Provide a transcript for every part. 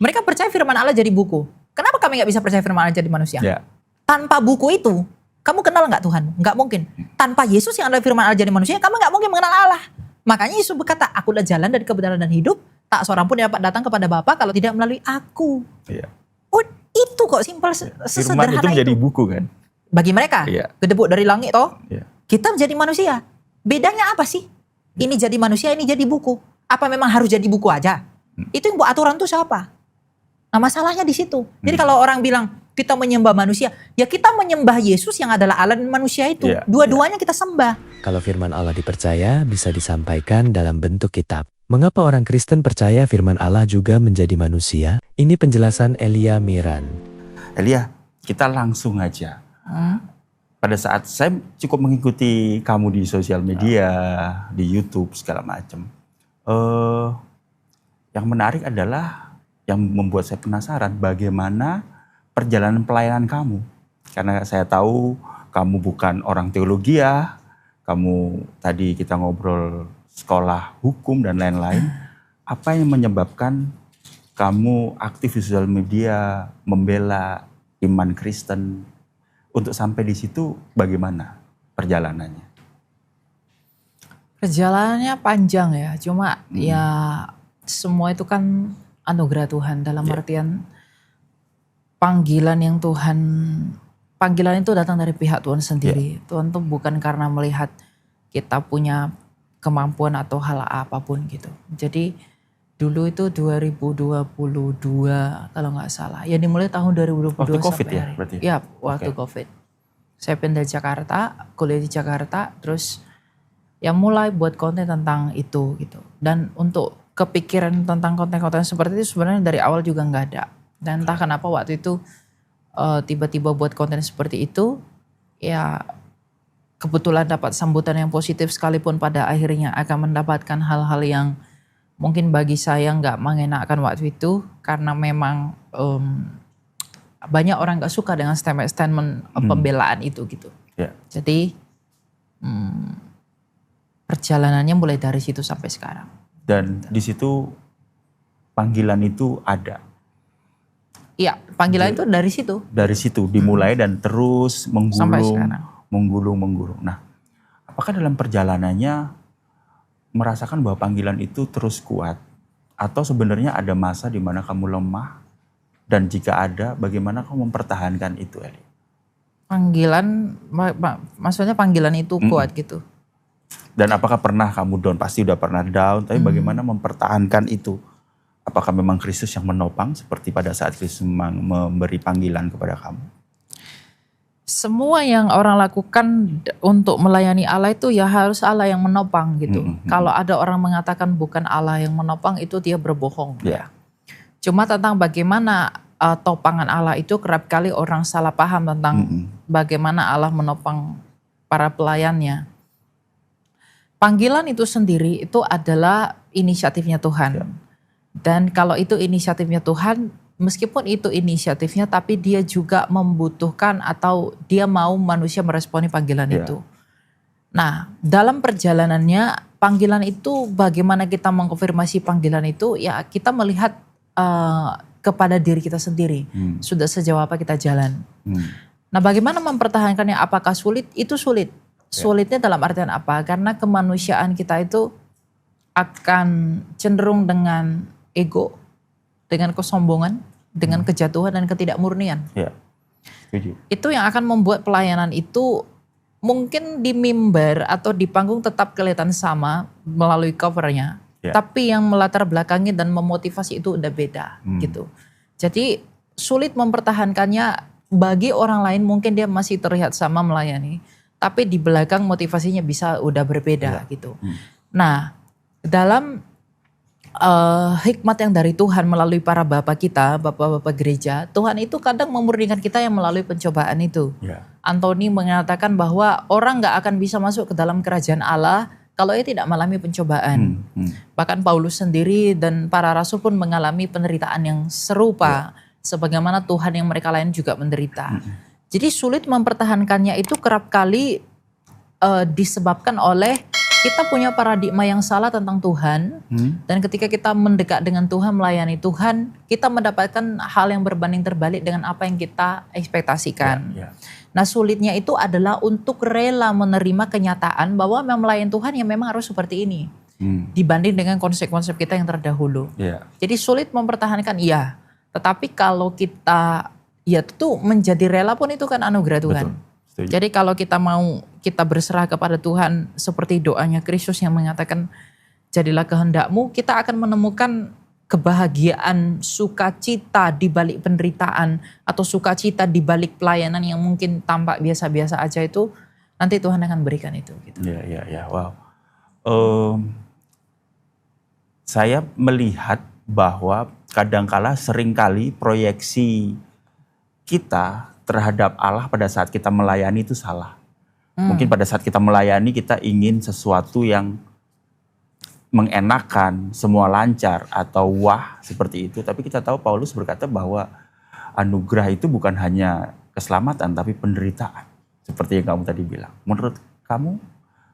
Mereka percaya firman Allah jadi buku. Kenapa kami nggak bisa percaya firman Allah jadi manusia? Ya. Tanpa buku itu, kamu kenal nggak Tuhan? Nggak mungkin. Tanpa Yesus yang adalah firman Allah jadi manusia, kamu nggak mungkin mengenal Allah. Makanya Yesus berkata, akulah jalan dari kebenaran dan hidup. Tak seorang pun yang dapat datang kepada Bapa kalau tidak melalui aku. Iya. Oh, itu kok simpel, Firman sesederhana itu menjadi buku kan. bagi mereka. Iya. Gedebuk dari langit toh. Iya. Kita menjadi manusia. Bedanya apa sih? Ini jadi manusia, ini jadi buku. Apa memang harus jadi buku aja? Itu yang buat aturan tuh siapa? Nah masalahnya di situ. Jadi kalau orang bilang kita menyembah manusia, ya kita menyembah Yesus yang adalah Allah dan manusia itu. Iya, Dua-duanya kita sembah. Kalau firman Allah dipercaya, bisa disampaikan dalam bentuk kitab. Mengapa orang Kristen percaya firman Allah juga menjadi manusia? Ini penjelasan Elia Miran. Elia, kita langsung aja. Pada saat saya cukup mengikuti kamu di sosial media, di YouTube segala macam. Yang menarik adalah yang membuat saya penasaran bagaimana perjalanan pelayanan kamu. Karena saya tahu kamu bukan orang teologi ya. Kamu tadi kita ngobrol sekolah hukum dan lain-lain. Apa yang menyebabkan kamu aktif di sosial media membela iman Kristen? Untuk sampai di situ bagaimana perjalanannya? Perjalanannya panjang ya. Cuma ya semua itu kan anugerah Tuhan. Dalam artian panggilan itu datang dari pihak Tuhan sendiri. Tuhan tuh bukan karena melihat kita punya kemampuan atau hal apapun gitu. Jadi dulu itu 2022 kalau nggak salah. Ya dimulai tahun 2022 waktu COVID sampai ya hari. berarti? Ya waktu COVID. Saya pindah Jakarta, kuliah di Jakarta, terus ya mulai buat konten tentang itu gitu. Dan untuk kepikiran tentang konten-konten seperti itu sebenarnya dari awal juga nggak ada. Dan entah kenapa waktu itu tiba-tiba buat konten seperti itu, ya kebetulan dapat sambutan yang positif sekalipun pada akhirnya akan mendapatkan hal-hal yang mungkin bagi saya nggak mengenakan waktu itu karena memang banyak orang nggak suka dengan statement pembelaan itu gitu. Ya. Jadi perjalanannya mulai dari situ sampai sekarang. Dan di situ panggilan itu ada. Iya, panggilan itu dari situ. Dari situ dimulai dan terus Sampai sekarang. menggulung. Nah, apakah dalam perjalanannya merasakan bahwa panggilan itu terus kuat? Atau sebenarnya ada masa di mana kamu lemah? Dan jika ada, bagaimana kamu mempertahankan itu, Eli? Panggilan, maksudnya panggilan itu kuat gitu. Dan apakah pernah kamu down? Pasti udah pernah down, tapi bagaimana mempertahankan itu? Apakah memang Kristus yang menopang seperti pada saat Kristus memberi panggilan kepada kamu? Semua yang orang lakukan untuk melayani Allah itu ya harus Allah yang menopang gitu. Kalau ada orang mengatakan bukan Allah yang menopang itu dia berbohong. Ya. Cuma tentang bagaimana topangan Allah itu kerap kali orang salah paham tentang bagaimana Allah menopang para pelayannya. Panggilan itu sendiri itu adalah inisiatifnya Tuhan. Ya. Dan kalau itu inisiatifnya Tuhan, meskipun itu inisiatifnya tapi dia juga membutuhkan atau dia mau manusia meresponi panggilan itu. Nah dalam perjalanannya panggilan itu bagaimana kita mengkonfirmasi panggilan itu ya kita melihat kepada diri kita sendiri. Sudah sejauh apa kita jalan. Nah bagaimana mempertahankannya, apakah sulit? Itu sulit. Sulitnya dalam artian apa? Karena kemanusiaan kita itu akan cenderung dengan ego, dengan kesombongan, dengan kejatuhan dan ketidakmurnian. Ya. Setuju. Itu yang akan membuat pelayanan itu mungkin di mimbar atau di panggung tetap kelihatan sama melalui covernya. Ya. Tapi yang melatar belakangi dan memotivasi itu udah beda gitu. Jadi sulit mempertahankannya bagi orang lain mungkin dia masih terlihat sama melayani. Tapi di belakang motivasinya bisa udah berbeda gitu. Nah dalam hikmat yang dari Tuhan melalui para bapak kita, bapak-bapak gereja, Tuhan itu kadang memurnikan kita yang melalui pencobaan itu. Ya. Anthony mengatakan bahwa orang gak akan bisa masuk ke dalam kerajaan Allah kalau ia tidak mengalami pencobaan. Bahkan Paulus sendiri dan para rasul pun mengalami penderitaan yang serupa. Sebagaimana Tuhan yang mereka lain juga menderita. Jadi sulit mempertahankannya itu kerap kali disebabkan oleh kita punya paradigma yang salah tentang Tuhan. Dan ketika kita mendekat dengan Tuhan, melayani Tuhan, kita mendapatkan hal yang berbanding terbalik dengan apa yang kita ekspektasikan. Nah, sulitnya itu adalah untuk rela menerima kenyataan bahwa memang melayani Tuhan yang memang harus seperti ini. Dibanding dengan konsep-konsep kita yang terdahulu. Jadi sulit mempertahankan, iya. Tetapi kalau kita, ya itu menjadi rela pun itu kan anugerah Tuhan. Jadi kalau kita berserah kepada Tuhan seperti doanya Kristus yang mengatakan jadilah kehendakmu, kita akan menemukan kebahagiaan, sukacita di balik penderitaan atau sukacita di balik pelayanan yang mungkin tampak biasa-biasa aja, itu nanti Tuhan akan berikan itu. Gitu. Wow. Saya melihat bahwa kadangkala seringkali proyeksi kita terhadap Allah pada saat kita melayani itu salah. Mungkin pada saat kita melayani kita ingin sesuatu yang mengenakan, semua lancar atau wah seperti itu. Tapi kita tahu Paulus berkata bahwa anugerah itu bukan hanya keselamatan tapi penderitaan. Seperti yang kamu tadi bilang. Menurut kamu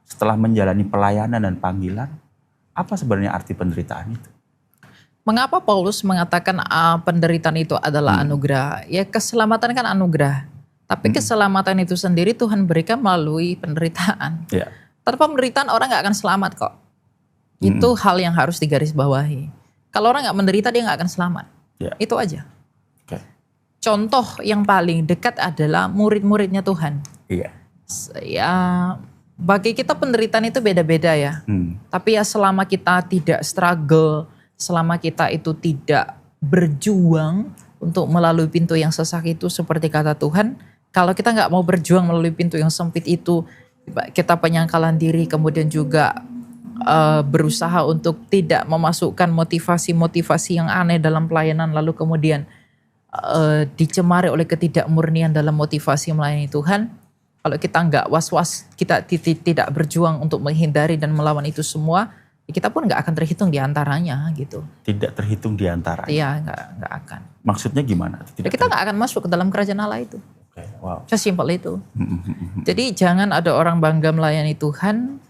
setelah menjalani pelayanan dan panggilan, apa sebenarnya arti penderitaan itu? Mengapa Paulus mengatakan penderitaan itu adalah anugerah? Ya, keselamatan kan anugerah. Tapi keselamatan itu sendiri Tuhan berikan melalui penderitaan. Tanpa penderitaan orang gak akan selamat kok. Itu hal yang harus digarisbawahi. Kalau orang gak menderita dia gak akan selamat. Itu aja. Contoh yang paling dekat adalah murid-muridnya Tuhan. Ya, bagi kita penderitaan itu beda-beda ya. Tapi ya selama kita tidak struggle, selama kita itu tidak berjuang untuk melalui pintu yang sesak itu seperti kata Tuhan, kalau kita nggak mau berjuang melalui pintu yang sempit itu, kita penyangkalan diri, kemudian juga berusaha untuk tidak memasukkan motivasi-motivasi yang aneh dalam pelayanan, lalu kemudian dicemari oleh ketidakmurnian dalam motivasi melayani Tuhan. Kalau kita nggak was-was, kita tidak berjuang untuk menghindari dan melawan itu semua, kita pun nggak akan terhitung di antaranya gitu. Tidak terhitung di antaranya? Iya, nggak akan. Maksudnya gimana? Kita nggak akan masuk ke dalam kerajaan Allah itu. Sesimpel itu. Jadi jangan ada orang bangga melayani Tuhan,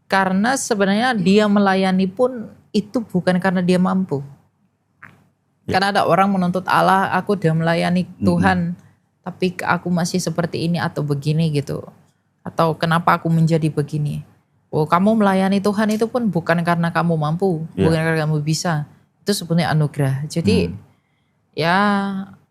karena sebenarnya dia melayani pun itu bukan karena dia mampu. Karena ada orang menuntut Allah, aku udah melayani Tuhan, tapi aku masih seperti ini atau begini gitu. Atau kenapa aku menjadi begini. Oh, kamu melayani Tuhan itu pun bukan karena kamu mampu, bukan karena kamu bisa. Itu sebenarnya anugerah. Jadi ya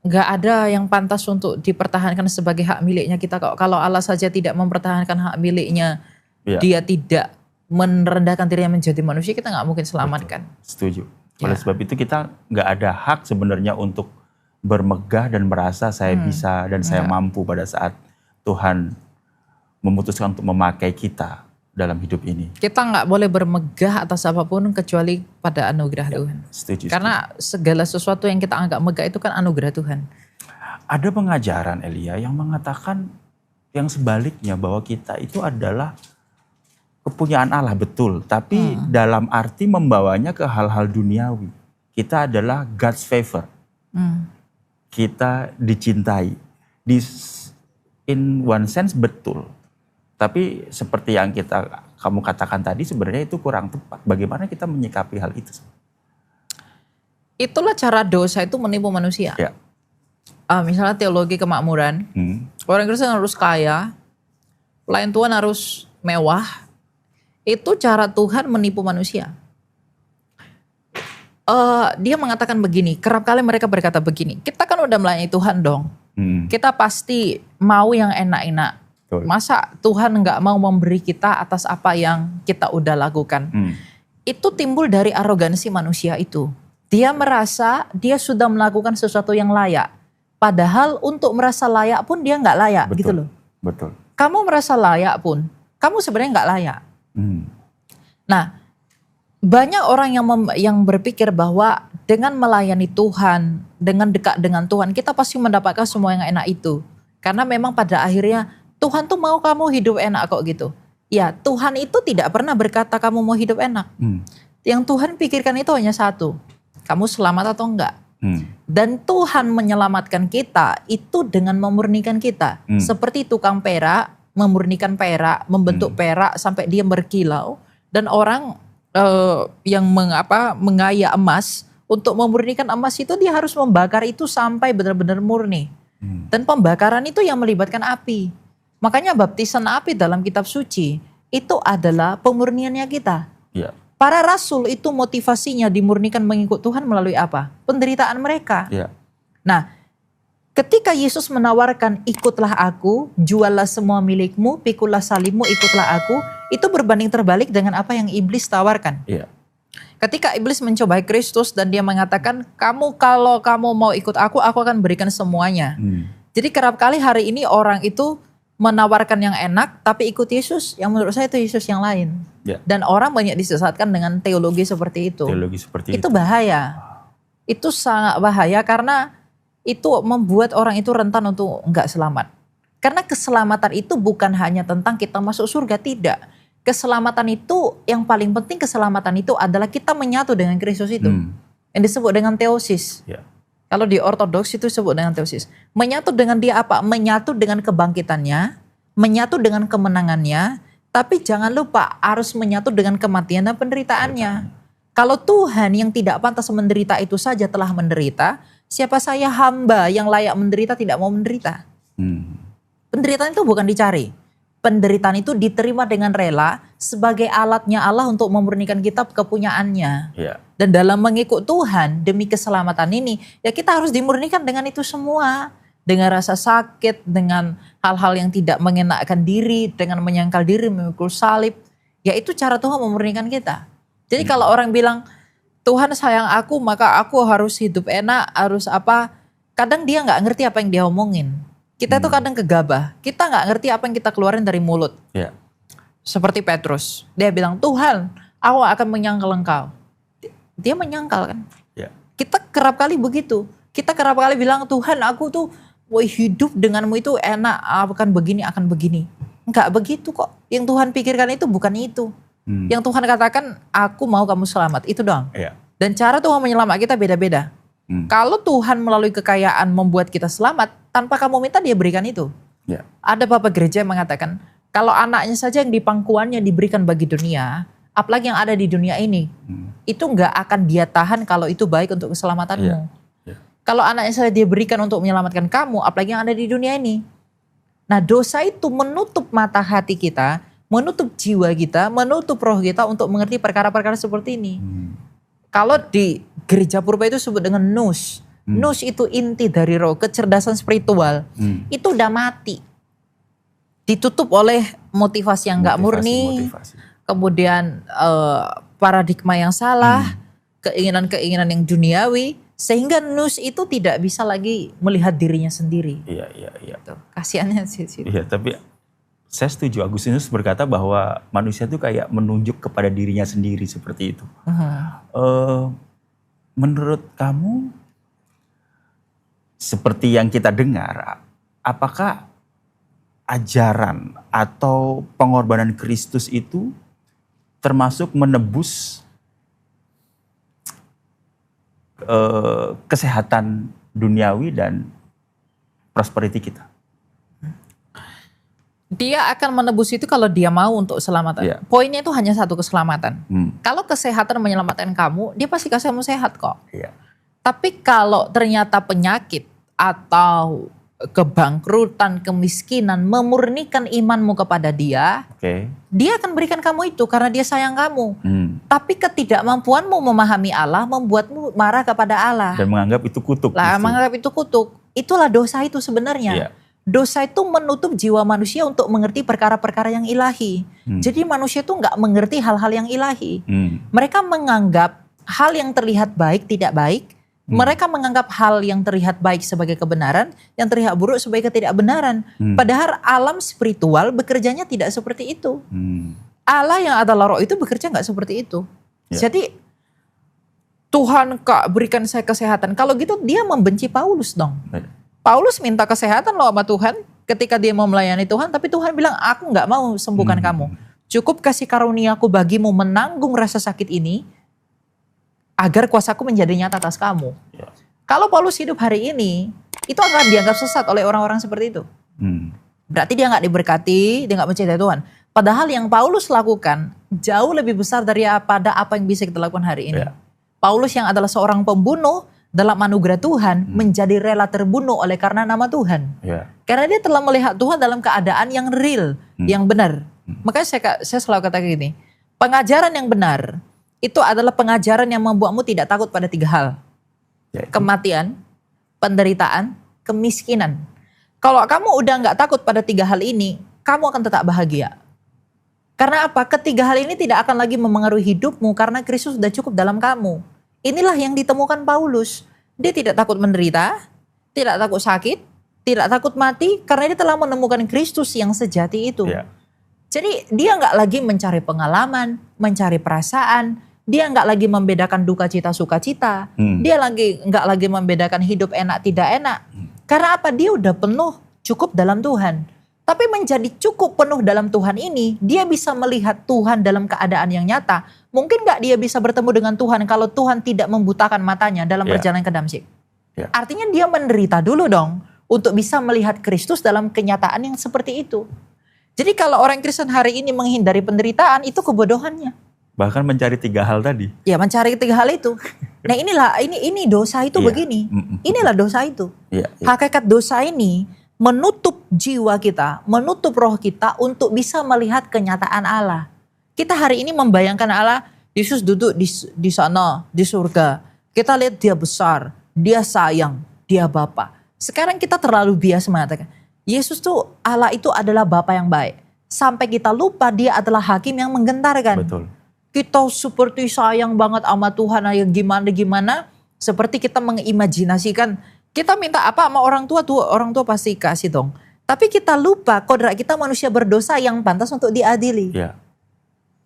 nggak ada yang pantas untuk dipertahankan sebagai hak miliknya kita. Kalau Allah saja tidak mempertahankan hak miliknya, dia tidak merendahkan dirinya menjadi manusia, kita nggak mungkin selamatkan. Setuju. Oleh sebab itu kita nggak ada hak sebenarnya untuk bermegah dan merasa saya bisa dan saya mampu pada saat Tuhan memutuskan untuk memakai kita dalam hidup ini. Kita nggak boleh bermegah atas apapun kecuali pada anugerah Tuhan. Setuju. Karena segala sesuatu yang kita anggap megah itu kan anugerah Tuhan. Ada pengajaran Elia yang mengatakan yang sebaliknya, bahwa kita itu adalah kepunyaan Allah, betul. Tapi dalam arti membawanya ke hal-hal duniawi. Kita adalah God's favor. Kita dicintai. In one sense betul. Tapi seperti yang kamu katakan tadi, sebenarnya itu kurang tepat. Bagaimana kita menyikapi hal itu? Itulah cara dosa itu menipu manusia. Misalnya teologi kemakmuran, orang Kristen harus kaya, pelayan Tuhan harus mewah. Itu cara Tuhan menipu manusia. Dia mengatakan begini, kerap kali mereka berkata begini, kita kan udah melayani Tuhan dong. Kita pasti mau yang enak-enak. Masa Tuhan nggak mau memberi kita atas apa yang kita udah lakukan? Itu timbul dari arogansi manusia itu. Dia merasa dia sudah melakukan sesuatu yang layak. Padahal untuk merasa layak pun dia nggak layak, betul, gitu loh. Betul. Kamu merasa layak pun, kamu sebenarnya nggak layak. Nah, banyak orang yang berpikir bahwa dengan melayani Tuhan, dengan dekat dengan Tuhan, kita pasti mendapatkan semua yang enak itu. Karena memang pada akhirnya Tuhan tuh mau kamu hidup enak kok gitu. Ya, Tuhan itu tidak pernah berkata kamu mau hidup enak. Yang Tuhan pikirkan itu hanya satu, kamu selamat atau enggak. Dan Tuhan menyelamatkan kita itu dengan memurnikan kita. Seperti tukang perak memurnikan perak, membentuk perak sampai dia berkilau, dan orang yang mengaya emas, untuk memurnikan emas itu dia harus membakar itu sampai benar-benar murni. Dan pembakaran itu yang melibatkan api. Makanya baptisan api dalam kitab suci itu adalah pemurniannya kita. Ya. Para rasul itu motivasinya dimurnikan mengikut Tuhan melalui apa? Penderitaan mereka. Ya. Nah, ketika Yesus menawarkan ikutlah aku, juallah semua milikmu, pikulah salibmu, ikutlah aku, itu berbanding terbalik dengan apa yang iblis tawarkan. Ya. Ketika iblis mencobai Kristus dan dia mengatakan, kalau kamu mau ikut aku akan berikan semuanya. Jadi kerap kali hari ini orang itu menawarkan yang enak, tapi ikut Yesus, yang menurut saya itu Yesus yang lain. Ya. Dan orang banyak disesatkan dengan teologi seperti itu. Teologi seperti itu bahaya. Itu sangat bahaya karena itu membuat orang itu rentan untuk enggak selamat. Karena keselamatan itu bukan hanya tentang kita masuk surga, tidak. Keselamatan itu, yang paling penting keselamatan itu adalah kita menyatu dengan Kristus itu. Yang disebut dengan teosis. Ya. Kalau di ortodoks itu disebut dengan teosis. Menyatu dengan dia apa? Menyatu dengan kebangkitannya, menyatu dengan kemenangannya, tapi jangan lupa harus menyatu dengan kematian dan penderitaannya. Kalau Tuhan yang tidak pantas menderita itu saja telah menderita, siapa saya hamba yang layak menderita tidak mau menderita? Penderitaan itu bukan dicari. Penderitaan itu diterima dengan rela sebagai alatnya Allah untuk memurnikan kita kepunyaannya. Ya. Dan dalam mengikut Tuhan demi keselamatan ini, ya kita harus dimurnikan dengan itu semua. Dengan rasa sakit, dengan hal-hal yang tidak mengenakkan diri, dengan menyangkal diri, memikul salib. Ya itu cara Tuhan memurnikan kita. Jadi kalau orang bilang, Tuhan sayang aku maka aku harus hidup enak, harus apa. Kadang dia gak ngerti apa yang dia omongin. Kita itu kadang gegabah, kita gak ngerti apa yang kita keluarin dari mulut. Ya. Seperti Petrus, dia bilang, Tuhan aku akan menyangkal engkau. Dia menyangkal kan. Ya. Kita kerap kali begitu. Kita kerap kali bilang, Tuhan aku tuh hidup denganmu itu enak, akan begini. Enggak begitu kok. Yang Tuhan pikirkan itu bukan itu. Yang Tuhan katakan, aku mau kamu selamat, itu doang. Ya. Dan cara Tuhan menyelamat kita beda-beda. Kalau Tuhan melalui kekayaan membuat kita selamat, tanpa kamu minta dia berikan itu. Ya. Ada bapak gereja yang mengatakan, kalau anaknya saja yang di pangkuannya diberikan bagi dunia, apalagi yang ada di dunia ini, itu nggak akan dia tahan kalau itu baik untuk keselamatanmu. Ya. Ya. Kalau anaknya saja dia berikan untuk menyelamatkan kamu, apalagi yang ada di dunia ini. Nah dosa itu menutup mata hati kita, menutup jiwa kita, menutup roh kita untuk mengerti perkara-perkara seperti ini. Kalau di gereja purba itu disebut dengan nous. Nous itu inti dari roh, kecerdasan spiritual. Itu udah mati. Ditutup oleh motivasi yang gak murni. Kemudian paradigma yang salah. Keinginan-keinginan yang duniawi. Sehingga nous itu tidak bisa lagi melihat dirinya sendiri. Iya. Kasiannya sih. Iya, tapi saya setuju. Agustinus berkata bahwa manusia itu kayak menunjuk kepada dirinya sendiri seperti itu. Menurut kamu, seperti yang kita dengar, apakah ajaran atau pengorbanan Kristus itu termasuk menebus kesehatan duniawi dan prosperity kita? Dia akan menebus itu kalau dia mau untuk keselamatan. Yeah. Poinnya itu hanya satu, keselamatan. Kalau kesehatan menyelamatkan kamu, dia pasti kasih kamu sehat kok. Yeah. Tapi kalau ternyata penyakit atau kebangkrutan, kemiskinan memurnikan imanmu kepada dia, dia akan berikan kamu itu karena dia sayang kamu. Tapi ketidakmampuanmu memahami Allah membuatmu marah kepada Allah. Dan menganggap itu kutuk. Menganggap itu kutuk. Itulah dosa itu sebenarnya. Yeah. Dosa itu menutup jiwa manusia untuk mengerti perkara-perkara yang ilahi. Jadi manusia itu nggak mengerti hal-hal yang ilahi. Mereka menganggap hal yang terlihat baik tidak baik. Mereka menganggap hal yang terlihat baik sebagai kebenaran, yang terlihat buruk sebagai ketidakbenaran. Padahal alam spiritual bekerjanya tidak seperti itu. Allah yang adalah roh itu bekerja nggak seperti itu. Jadi Tuhan kak berikan saya kesehatan. Kalau gitu dia membenci Paulus dong. Paulus minta kesehatan loh sama Tuhan ketika dia mau melayani Tuhan. Tapi Tuhan bilang aku gak mau sembuhkan kamu. Cukup kasih karuniaku bagimu menanggung rasa sakit ini. Agar kuasaku menjadi nyata atas kamu. Kalau Paulus hidup hari ini, itu akan dianggap sesat oleh orang-orang seperti itu. Berarti dia nggak diberkati, dia nggak mencintai Tuhan. Padahal yang Paulus lakukan jauh lebih besar daripada apa yang bisa kita lakukan hari ini. Ya. Paulus yang adalah seorang pembunuh dalam anugerah Tuhan menjadi rela terbunuh oleh karena nama Tuhan. Ya. Karena dia telah melihat Tuhan dalam keadaan yang real, yang benar. Makanya saya selalu katakan gini, pengajaran yang benar itu adalah pengajaran yang membuatmu tidak takut pada 3 hal. Yaitu? Kematian, penderitaan, kemiskinan. Kalau kamu udah nggak takut pada 3 hal ini, kamu akan tetap bahagia. Karena apa? Ketiga hal ini tidak akan lagi memengaruhi hidupmu karena Kristus sudah cukup dalam kamu. Inilah yang ditemukan Paulus. Dia tidak takut menderita, tidak takut sakit, tidak takut mati karena dia telah menemukan Kristus yang sejati itu. Ya. Jadi dia nggak lagi mencari pengalaman, mencari perasaan. Dia nggak lagi membedakan duka cita sukacita. Dia nggak lagi membedakan hidup enak tidak enak. Karena apa? Dia udah penuh cukup dalam Tuhan. Tapi menjadi cukup penuh dalam Tuhan ini, dia bisa melihat Tuhan dalam keadaan yang nyata. Mungkin gak dia bisa bertemu dengan Tuhan kalau Tuhan tidak membutakan matanya dalam perjalanan ke Damsyik? Artinya dia menderita dulu dong untuk bisa melihat Kristus dalam kenyataan yang seperti itu. Jadi kalau orang Kristen hari ini menghindari penderitaan, itu kebodohannya. Bahkan mencari 3 hal tadi. Ya, mencari 3 hal itu. Nah ini dosa itu begini. Inilah dosa itu. Hakikat dosa ini menutup jiwa kita, menutup roh kita untuk bisa melihat kenyataan Allah. Kita hari ini membayangkan Allah, Yesus duduk di sana, di surga. Kita lihat dia besar, dia sayang, dia Bapa. Sekarang kita terlalu biasa mengatakan, Yesus tuh Allah itu adalah Bapa yang baik. Sampai kita lupa dia adalah hakim yang menggentarkan. Betul. Kita seperti sayang banget sama Tuhan, yang gimana-gimana. Seperti kita mengimajinasikan, kita minta apa sama orang tua pasti kasih dong. Tapi kita lupa kodrat kita manusia berdosa yang pantas untuk diadili. Ya.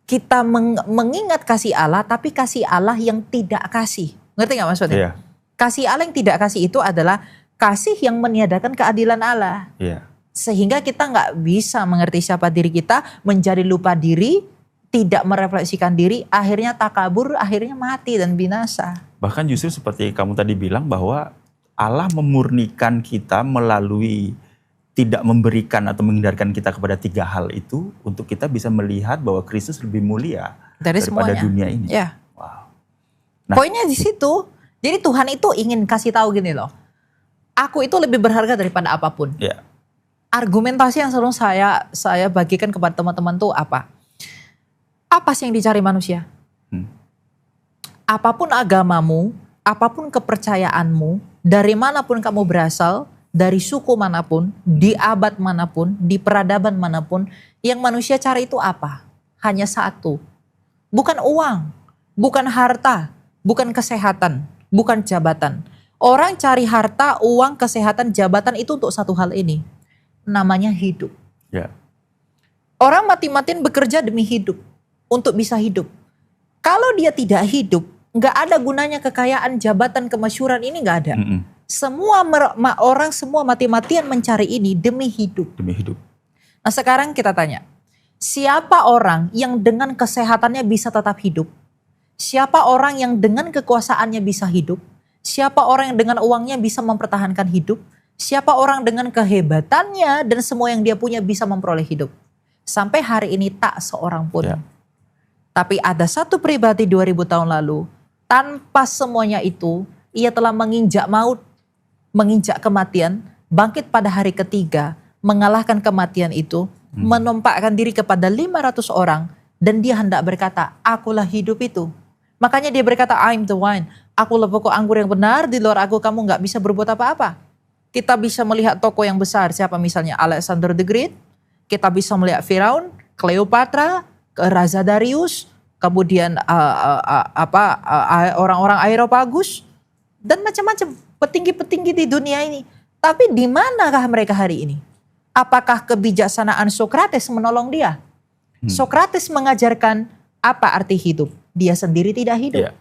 Kita mengingat kasih Allah, tapi kasih Allah yang tidak kasih. Ngerti gak maksudnya? Ya. Kasih Allah yang tidak kasih itu adalah kasih yang meniadakan keadilan Allah. Ya. Sehingga kita gak bisa mengerti siapa diri kita, menjadi lupa diri, tidak merefleksikan diri, akhirnya takabur, akhirnya mati dan binasa. Bahkan justru seperti kamu tadi bilang bahwa Allah memurnikan kita melalui tidak memberikan atau menghindarkan kita kepada 3 hal itu untuk kita bisa melihat bahwa Kristus lebih mulia dari daripada semuanya. dunia ini. Ya. Wow. Nah, poinnya di situ. Jadi Tuhan itu ingin kasih tahu gini loh. Aku itu lebih berharga daripada apapun. ya. Argumentasi yang selalu saya bagikan kepada teman-teman tuh apa? Apa sih yang dicari manusia? Apapun agamamu, apapun kepercayaanmu, dari manapun kamu berasal, dari suku manapun, di abad manapun, di peradaban manapun, yang manusia cari itu apa? Hanya satu. Bukan uang, bukan harta, bukan kesehatan, bukan jabatan. Orang cari harta, uang, kesehatan, jabatan itu untuk satu hal ini. Namanya hidup. Ya. Orang mati-matian bekerja demi hidup, untuk bisa hidup. Kalau dia tidak hidup, nggak ada gunanya kekayaan, jabatan, kemasyhuran ini nggak ada. Semua orang semua mati-matian mencari ini demi hidup. Demi hidup. Nah sekarang kita tanya, siapa orang yang dengan kesehatannya bisa tetap hidup? Siapa orang yang dengan kekuasaannya bisa hidup? Siapa orang yang dengan uangnya bisa mempertahankan hidup? Siapa orang dengan kehebatannya dan semua yang dia punya bisa memperoleh hidup? Sampai hari ini tak seorang pun. Ya. Tapi ada satu pribadi 2000 tahun lalu, tanpa semuanya itu, ia telah menginjak maut, menginjak kematian, bangkit pada hari ketiga, mengalahkan kematian itu, menumpakkan diri kepada 500 orang, dan dia hendak berkata, akulah hidup itu. Makanya dia berkata, I'm the wine, akulah pokok anggur yang benar, di luar aku kamu gak bisa berbuat apa-apa. Kita bisa melihat tokoh yang besar, siapa misalnya Alexander the Great, kita bisa melihat Firaun, Cleopatra, Raja Darius, kemudian orang-orang Areopagus, dan macam-macam petinggi-petinggi di dunia ini. Tapi di manakah mereka hari ini? Apakah kebijaksanaan Sokrates menolong dia? Sokrates mengajarkan apa arti hidup. Dia sendiri tidak hidup.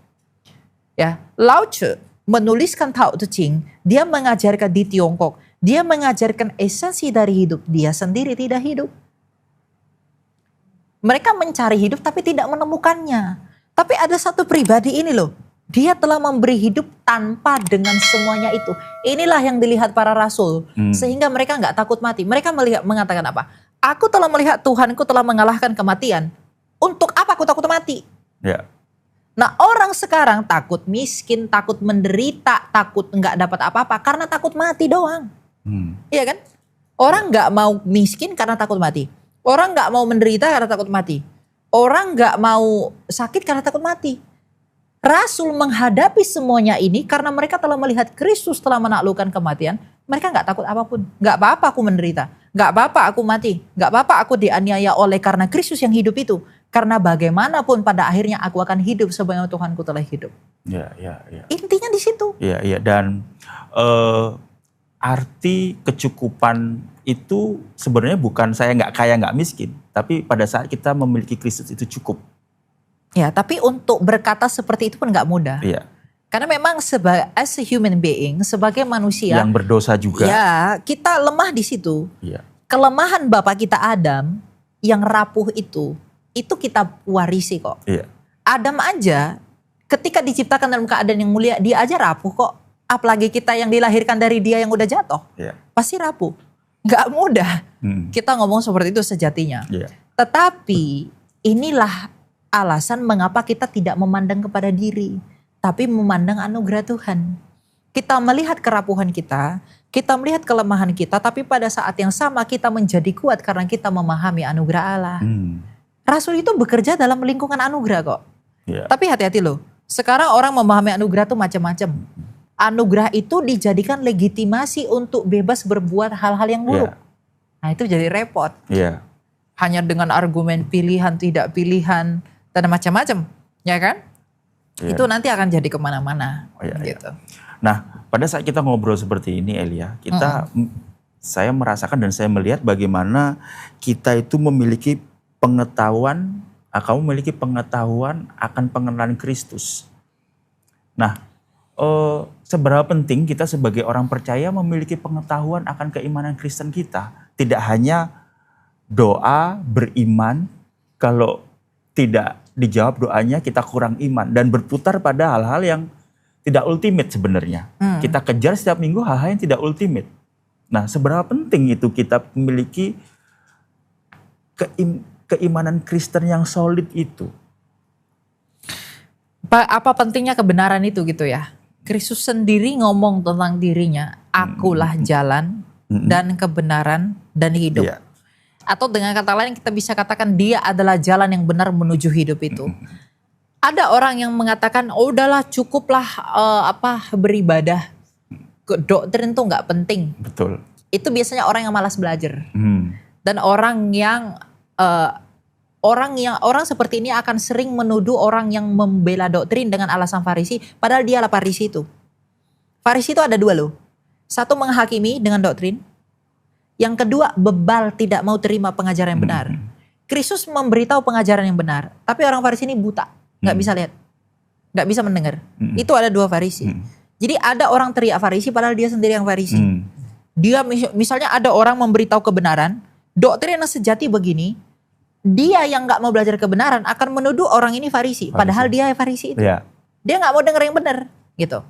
Ya, Lao Tzu menuliskan Tao Te Ching. Dia mengajarkan di Tiongkok. Dia mengajarkan esensi dari hidup. Dia sendiri tidak hidup. Mereka mencari hidup tapi tidak menemukannya. Tapi ada satu pribadi ini loh. Dia telah memberi hidup tanpa dengan semuanya itu. Inilah yang dilihat para rasul. Sehingga mereka nggak takut mati. Mereka mengatakan apa? Aku telah melihat Tuhanku telah mengalahkan kematian. Untuk apa aku takut mati? Ya. Nah, orang sekarang takut miskin, takut menderita, takut nggak dapat apa-apa karena takut mati doang. Iya kan? Orang nggak mau miskin karena takut mati. Orang nggak mau menderita karena takut mati. Orang nggak mau sakit karena takut mati. Rasul menghadapi semuanya ini karena mereka telah melihat Kristus telah menaklukkan kematian. Mereka nggak takut apapun. Nggak apa-apa aku menderita. Nggak apa-apa aku mati. Nggak apa-apa aku dianiaya oleh karena Kristus yang hidup itu. Karena bagaimanapun pada akhirnya aku akan hidup sebagaimana Tuhanku telah hidup. Ya. Intinya di situ. Ya. Dan arti kecukupan itu sebenarnya bukan saya nggak kaya nggak miskin. Tapi pada saat kita memiliki Kristus itu cukup. Ya, tapi untuk berkata seperti itu pun nggak mudah. Iya. Karena memang as a human being, sebagai manusia Yang berdosa juga. ya kita lemah di situ. Iya. Kelemahan bapak kita Adam yang rapuh itu kita warisi kok. Iya. Adam aja ketika diciptakan dalam keadaan yang mulia, dia aja rapuh kok. Apalagi kita yang dilahirkan dari dia yang udah jatuh. Iya. Pasti rapuh. Nggak mudah kita ngomong seperti itu sejatinya. Iya. Tetapi inilah alasan mengapa kita tidak memandang kepada diri, tapi memandang anugerah Tuhan. Kita melihat kerapuhan kita melihat kelemahan kita, tapi pada saat yang sama kita menjadi kuat karena kita memahami anugerah Allah. Rasul itu bekerja dalam lingkungan anugerah kok. Yeah. Tapi hati-hati loh, sekarang orang memahami anugerah itu macam-macam. Anugerah itu dijadikan legitimasi untuk bebas berbuat hal-hal yang buruk. Nah itu jadi repot. Yeah. Hanya dengan argumen pilihan, tidak pilihan, dan macam-macam, ya kan? Yeah. Itu nanti akan jadi kemana-mana. Iya. Gitu. Nah, pada saat kita ngobrol seperti ini, Elia, saya merasakan dan saya melihat bagaimana kita itu memiliki pengetahuan, kamu memiliki pengetahuan akan pengenalan Kristus. Nah, seberapa penting kita sebagai orang percaya memiliki pengetahuan akan keimanan Kristen kita. Tidak hanya doa, beriman, kalau tidak dijawab doanya kita kurang iman. Dan berputar pada hal-hal yang tidak ultimate sebenarnya. Kita kejar setiap minggu hal-hal yang tidak ultimate. Nah, seberapa penting itu kita memiliki keimanan Kristen yang solid itu. Apa pentingnya kebenaran itu gitu ya? Kristus sendiri ngomong tentang dirinya, akulah jalan dan kebenaran dan hidup. Yeah. Atau dengan kata lain kita bisa katakan dia adalah jalan yang benar menuju hidup itu. Ada orang yang mengatakan, oh udahlah cukuplah beribadah. Doktrin itu nggak penting. Betul. Itu biasanya orang yang malas belajar. Dan orang seperti ini akan sering menuduh orang yang membela doktrin dengan alasan Farisi, padahal dialah Farisi itu. Farisi itu ada dua loh. Satu menghakimi dengan doktrin. Yang kedua bebal tidak mau terima pengajaran yang benar. Kristus memberitahu pengajaran yang benar, tapi orang Farisi ini buta, nggak bisa lihat, nggak bisa mendengar. Itu ada dua Farisi. Jadi ada orang teriak Farisi padahal dia sendiri yang Farisi. Dia misalnya ada orang memberitahu kebenaran, doktrin yang sejati begini, dia yang nggak mau belajar kebenaran akan menuduh orang ini Farisi, padahal dia Farisi itu. Yeah. Dia nggak mau dengar yang benar, gitu.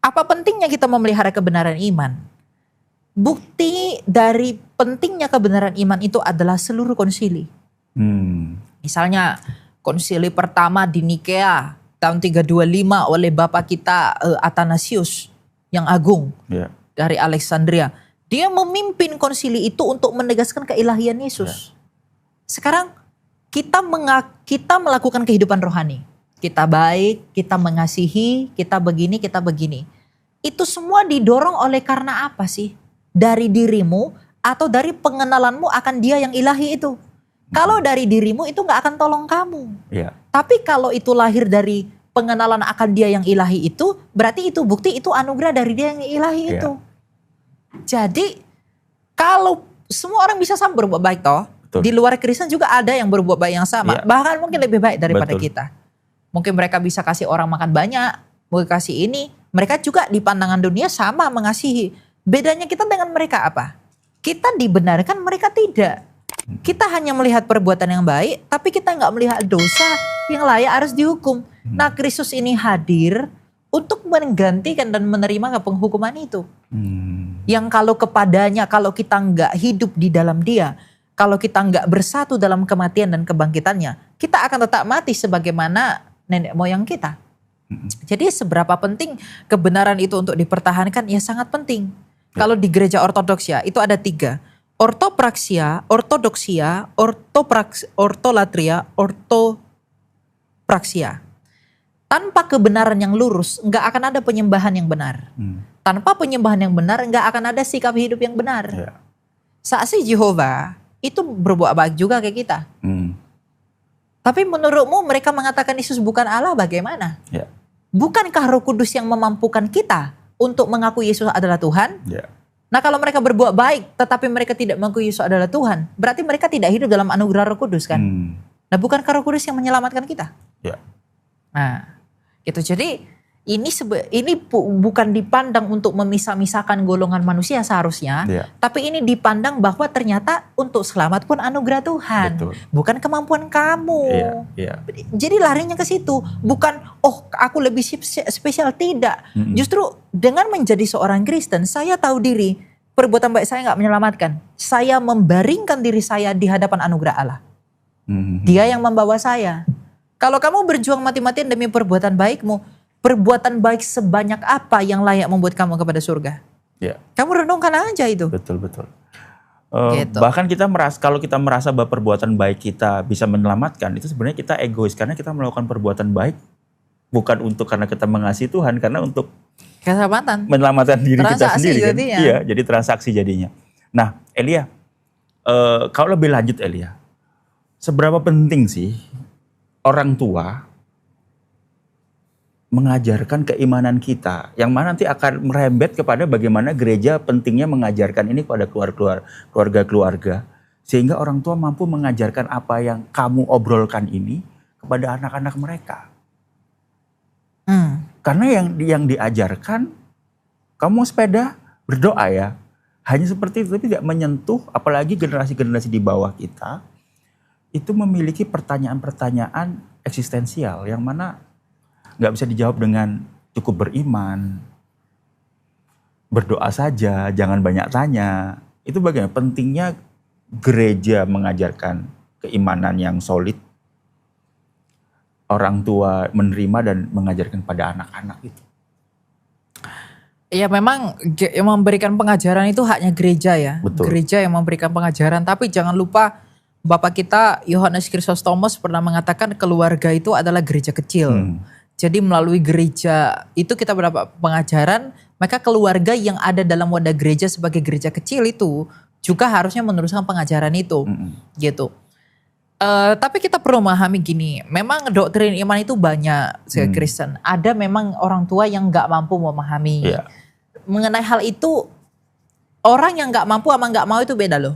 Apa pentingnya kita memelihara kebenaran iman? Bukti dari pentingnya kebenaran iman itu adalah seluruh konsili. Misalnya konsili pertama di Nikea tahun 325 oleh bapak kita Athanasius yang agung dari Alexandria. Dia memimpin konsili itu untuk menegaskan keilahian Yesus. Sekarang kita melakukan kehidupan rohani. Kita baik, kita mengasihi, kita begini, kita begini. Itu semua didorong oleh karena apa sih? Dari dirimu atau dari pengenalanmu akan dia yang ilahi itu. Kalau dari dirimu itu gak akan tolong kamu. Yeah. Tapi kalau itu lahir dari pengenalan akan dia yang ilahi itu, berarti itu bukti itu anugerah dari dia yang ilahi itu. Jadi kalau semua orang bisa sama berbuat baik toh. Betul. Di luar Kristen juga ada yang berbuat baik yang sama. Bahkan mungkin lebih baik daripada kita. Mungkin mereka bisa kasih orang makan banyak, mungkin kasih ini. Mereka juga di pandangan dunia sama mengasihi. Bedanya kita dengan mereka apa? Kita dibenarkan, mereka tidak. Kita hanya melihat perbuatan yang baik, tapi kita nggak melihat dosa yang layak harus dihukum. Nah, Kristus ini hadir untuk menggantikan dan menerima penghukuman itu. Yang kalau kepadanya, kalau kita nggak hidup di dalam Dia, kalau kita nggak bersatu dalam kematian dan kebangkitannya, kita akan tetap mati sebagaimana nenek moyang kita. Jadi seberapa penting kebenaran itu untuk dipertahankan? Ya sangat penting. Kalau di gereja ortodoks ya, itu ada 3. Ortopraksia, ortodoksia, ortolatria, ortopraksia. Tanpa kebenaran yang lurus, nggak akan ada penyembahan yang benar. Tanpa penyembahan yang benar, nggak akan ada sikap hidup yang benar. Saksi Jehovah itu berbuat baik juga kayak kita. Tapi menurutmu mereka mengatakan Yesus bukan Allah, bagaimana? Bukankah Roh Kudus yang memampukan kita untuk mengakui Yesus adalah Tuhan? Nah, kalau mereka berbuat baik tetapi mereka tidak mengakui Yesus adalah Tuhan, berarti mereka tidak hidup dalam anugerah Roh Kudus kan? Nah, bukankah Roh Kudus yang menyelamatkan kita? Nah, gitu. Jadi ini bukan dipandang untuk memisah-misahkan golongan manusia seharusnya, tapi ini dipandang bahwa ternyata untuk selamat pun anugerah Tuhan, bukan kemampuan kamu. Jadi larinya ke situ, bukan aku lebih spesial, tidak. Justru dengan menjadi seorang Kristen, saya tahu diri perbuatan baik saya nggak menyelamatkan. Saya membaringkan diri saya di hadapan anugerah Allah. Dia yang membawa saya. Kalau kamu berjuang mati-matian demi perbuatan baikmu, perbuatan baik sebanyak apa yang layak membuat kamu kepada surga? Kamu renungkan aja itu. Betul. Gitu. Bahkan kalau kita merasa bahwa perbuatan baik kita bisa menyelamatkan, itu sebenarnya kita egois karena kita melakukan perbuatan baik bukan karena kita mengasihi Tuhan, karena untuk keselamatan, menyelamatkan diri kita sendiri. Kan? Jadinya. Jadi transaksi jadinya. Nah, Elia, kalau lebih lanjut Elia, seberapa penting sih orang tua mengajarkan keimanan kita, yang mana nanti akan merembet kepada bagaimana gereja pentingnya mengajarkan ini kepada keluarga-keluarga, sehingga orang tua mampu mengajarkan apa yang kamu obrolkan ini kepada anak-anak mereka. Karena yang diajarkan, kamu sepeda berdoa ya, hanya seperti itu, tapi tidak menyentuh, apalagi generasi-generasi di bawah kita itu memiliki pertanyaan-pertanyaan eksistensial yang mana nggak bisa dijawab dengan cukup beriman, berdoa saja, jangan banyak tanya. Itu bagaimana pentingnya gereja mengajarkan keimanan yang solid, orang tua menerima dan mengajarkan pada anak-anak itu. Ya memang yang memberikan pengajaran itu haknya gereja ya. Betul. Gereja yang memberikan pengajaran, tapi jangan lupa Bapak kita Yohanes Chrysostomos pernah mengatakan keluarga itu adalah gereja kecil. Jadi melalui gereja itu kita mendapat pengajaran, maka keluarga yang ada dalam wadah gereja sebagai gereja kecil itu juga harusnya meneruskan pengajaran itu, gitu. Tapi kita perlu memahami gini, memang doktrin iman itu banyak sebagai Kristen. Ada memang orang tua yang nggak mampu memahami. Mengenai hal itu, orang yang nggak mampu sama nggak mau itu beda loh.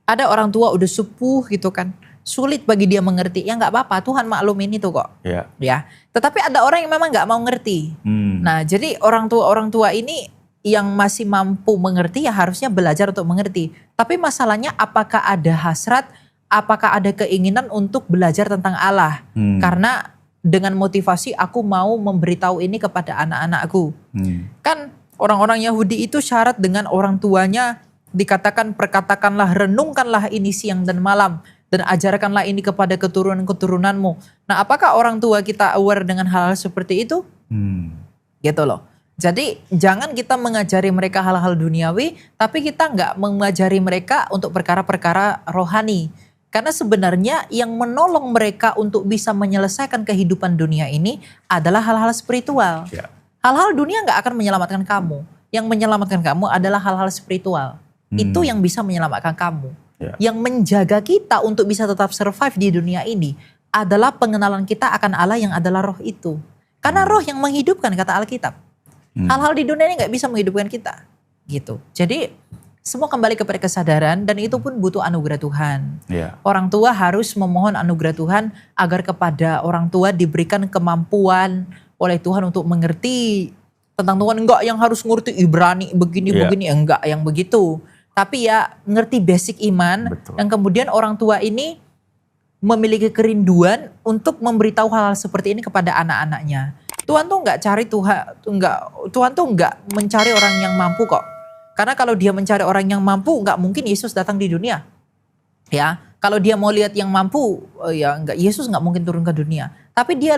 Ada orang tua udah sepuh gitu kan, sulit bagi dia mengerti, ya nggak apa-apa, Tuhan maklumin itu kok. Ya. Tetapi ada orang yang memang nggak mau ngerti. Nah, jadi orang tua ini yang masih mampu mengerti ya harusnya belajar untuk mengerti. Tapi masalahnya apakah ada hasrat, apakah ada keinginan untuk belajar tentang Allah? Karena dengan motivasi aku mau memberitahu ini kepada anak-anakku. Kan orang-orang Yahudi itu syarat dengan orang tuanya dikatakan perkatakanlah, renungkanlah ini siang dan malam. Dan ajarkanlah ini kepada keturunan-keturunanmu. Nah, apakah orang tua kita aware dengan hal-hal seperti itu? Gitu loh. Jadi jangan kita mengajari mereka hal-hal duniawi, tapi kita nggak mengajari mereka untuk perkara-perkara rohani. Karena sebenarnya yang menolong mereka untuk bisa menyelesaikan kehidupan dunia ini adalah hal-hal spiritual. Hal-hal dunia nggak akan menyelamatkan kamu. Yang menyelamatkan kamu adalah hal-hal spiritual. Itu yang bisa menyelamatkan kamu. Yang menjaga kita untuk bisa tetap survive di dunia ini adalah pengenalan kita akan Allah yang adalah roh itu. Karena roh yang menghidupkan, kata Alkitab. Hal-hal di dunia ini gak bisa menghidupkan kita. Gitu. Jadi semua kembali kepada kesadaran dan itu pun butuh anugerah Tuhan. Orang tua harus memohon anugerah Tuhan agar kepada orang tua diberikan kemampuan oleh Tuhan untuk mengerti tentang Tuhan. Enggak yang harus ngerti Ibrani begini-begini, enggak yang begitu. tapi ya ngerti basic iman. Betul. Dan kemudian orang tua ini memiliki kerinduan untuk memberitahu hal-hal seperti ini kepada anak-anaknya. Tuhan tuh Tuhan tuh nggak mencari orang yang mampu kok. Karena kalau dia mencari orang yang mampu, nggak mungkin Yesus datang di dunia. Ya, kalau dia mau lihat yang mampu, ya nggak, Yesus nggak mungkin turun ke dunia. Tapi dia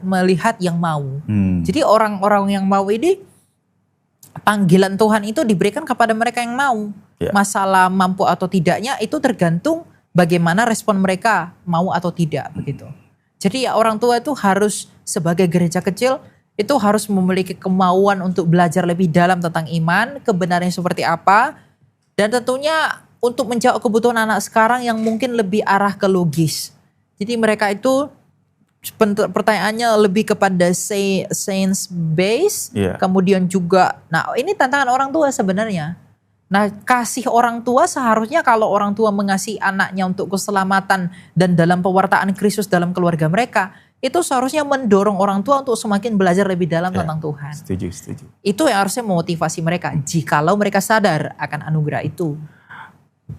melihat yang mau. Jadi orang-orang yang mau ini, panggilan Tuhan itu diberikan kepada mereka yang mau. Ya. Masalah mampu atau tidaknya itu tergantung bagaimana respon mereka, mau atau tidak begitu. Jadi ya orang tua itu harus sebagai gereja kecil itu harus memiliki kemauan untuk belajar lebih dalam tentang iman, kebenarannya seperti apa, dan tentunya untuk menjawab kebutuhan anak sekarang yang mungkin lebih arah ke logis. Jadi mereka itu pertanyaannya lebih kepada science base, kemudian juga, nah ini tantangan orang tua sebenarnya. Nah kasih orang tua seharusnya kalau orang tua mengasihi anaknya untuk keselamatan dan dalam pewartaan Kristus dalam keluarga mereka, itu seharusnya mendorong orang tua untuk semakin belajar lebih dalam tentang Tuhan. Setuju. Itu yang harusnya memotivasi mereka, jikalau mereka sadar akan anugerah itu.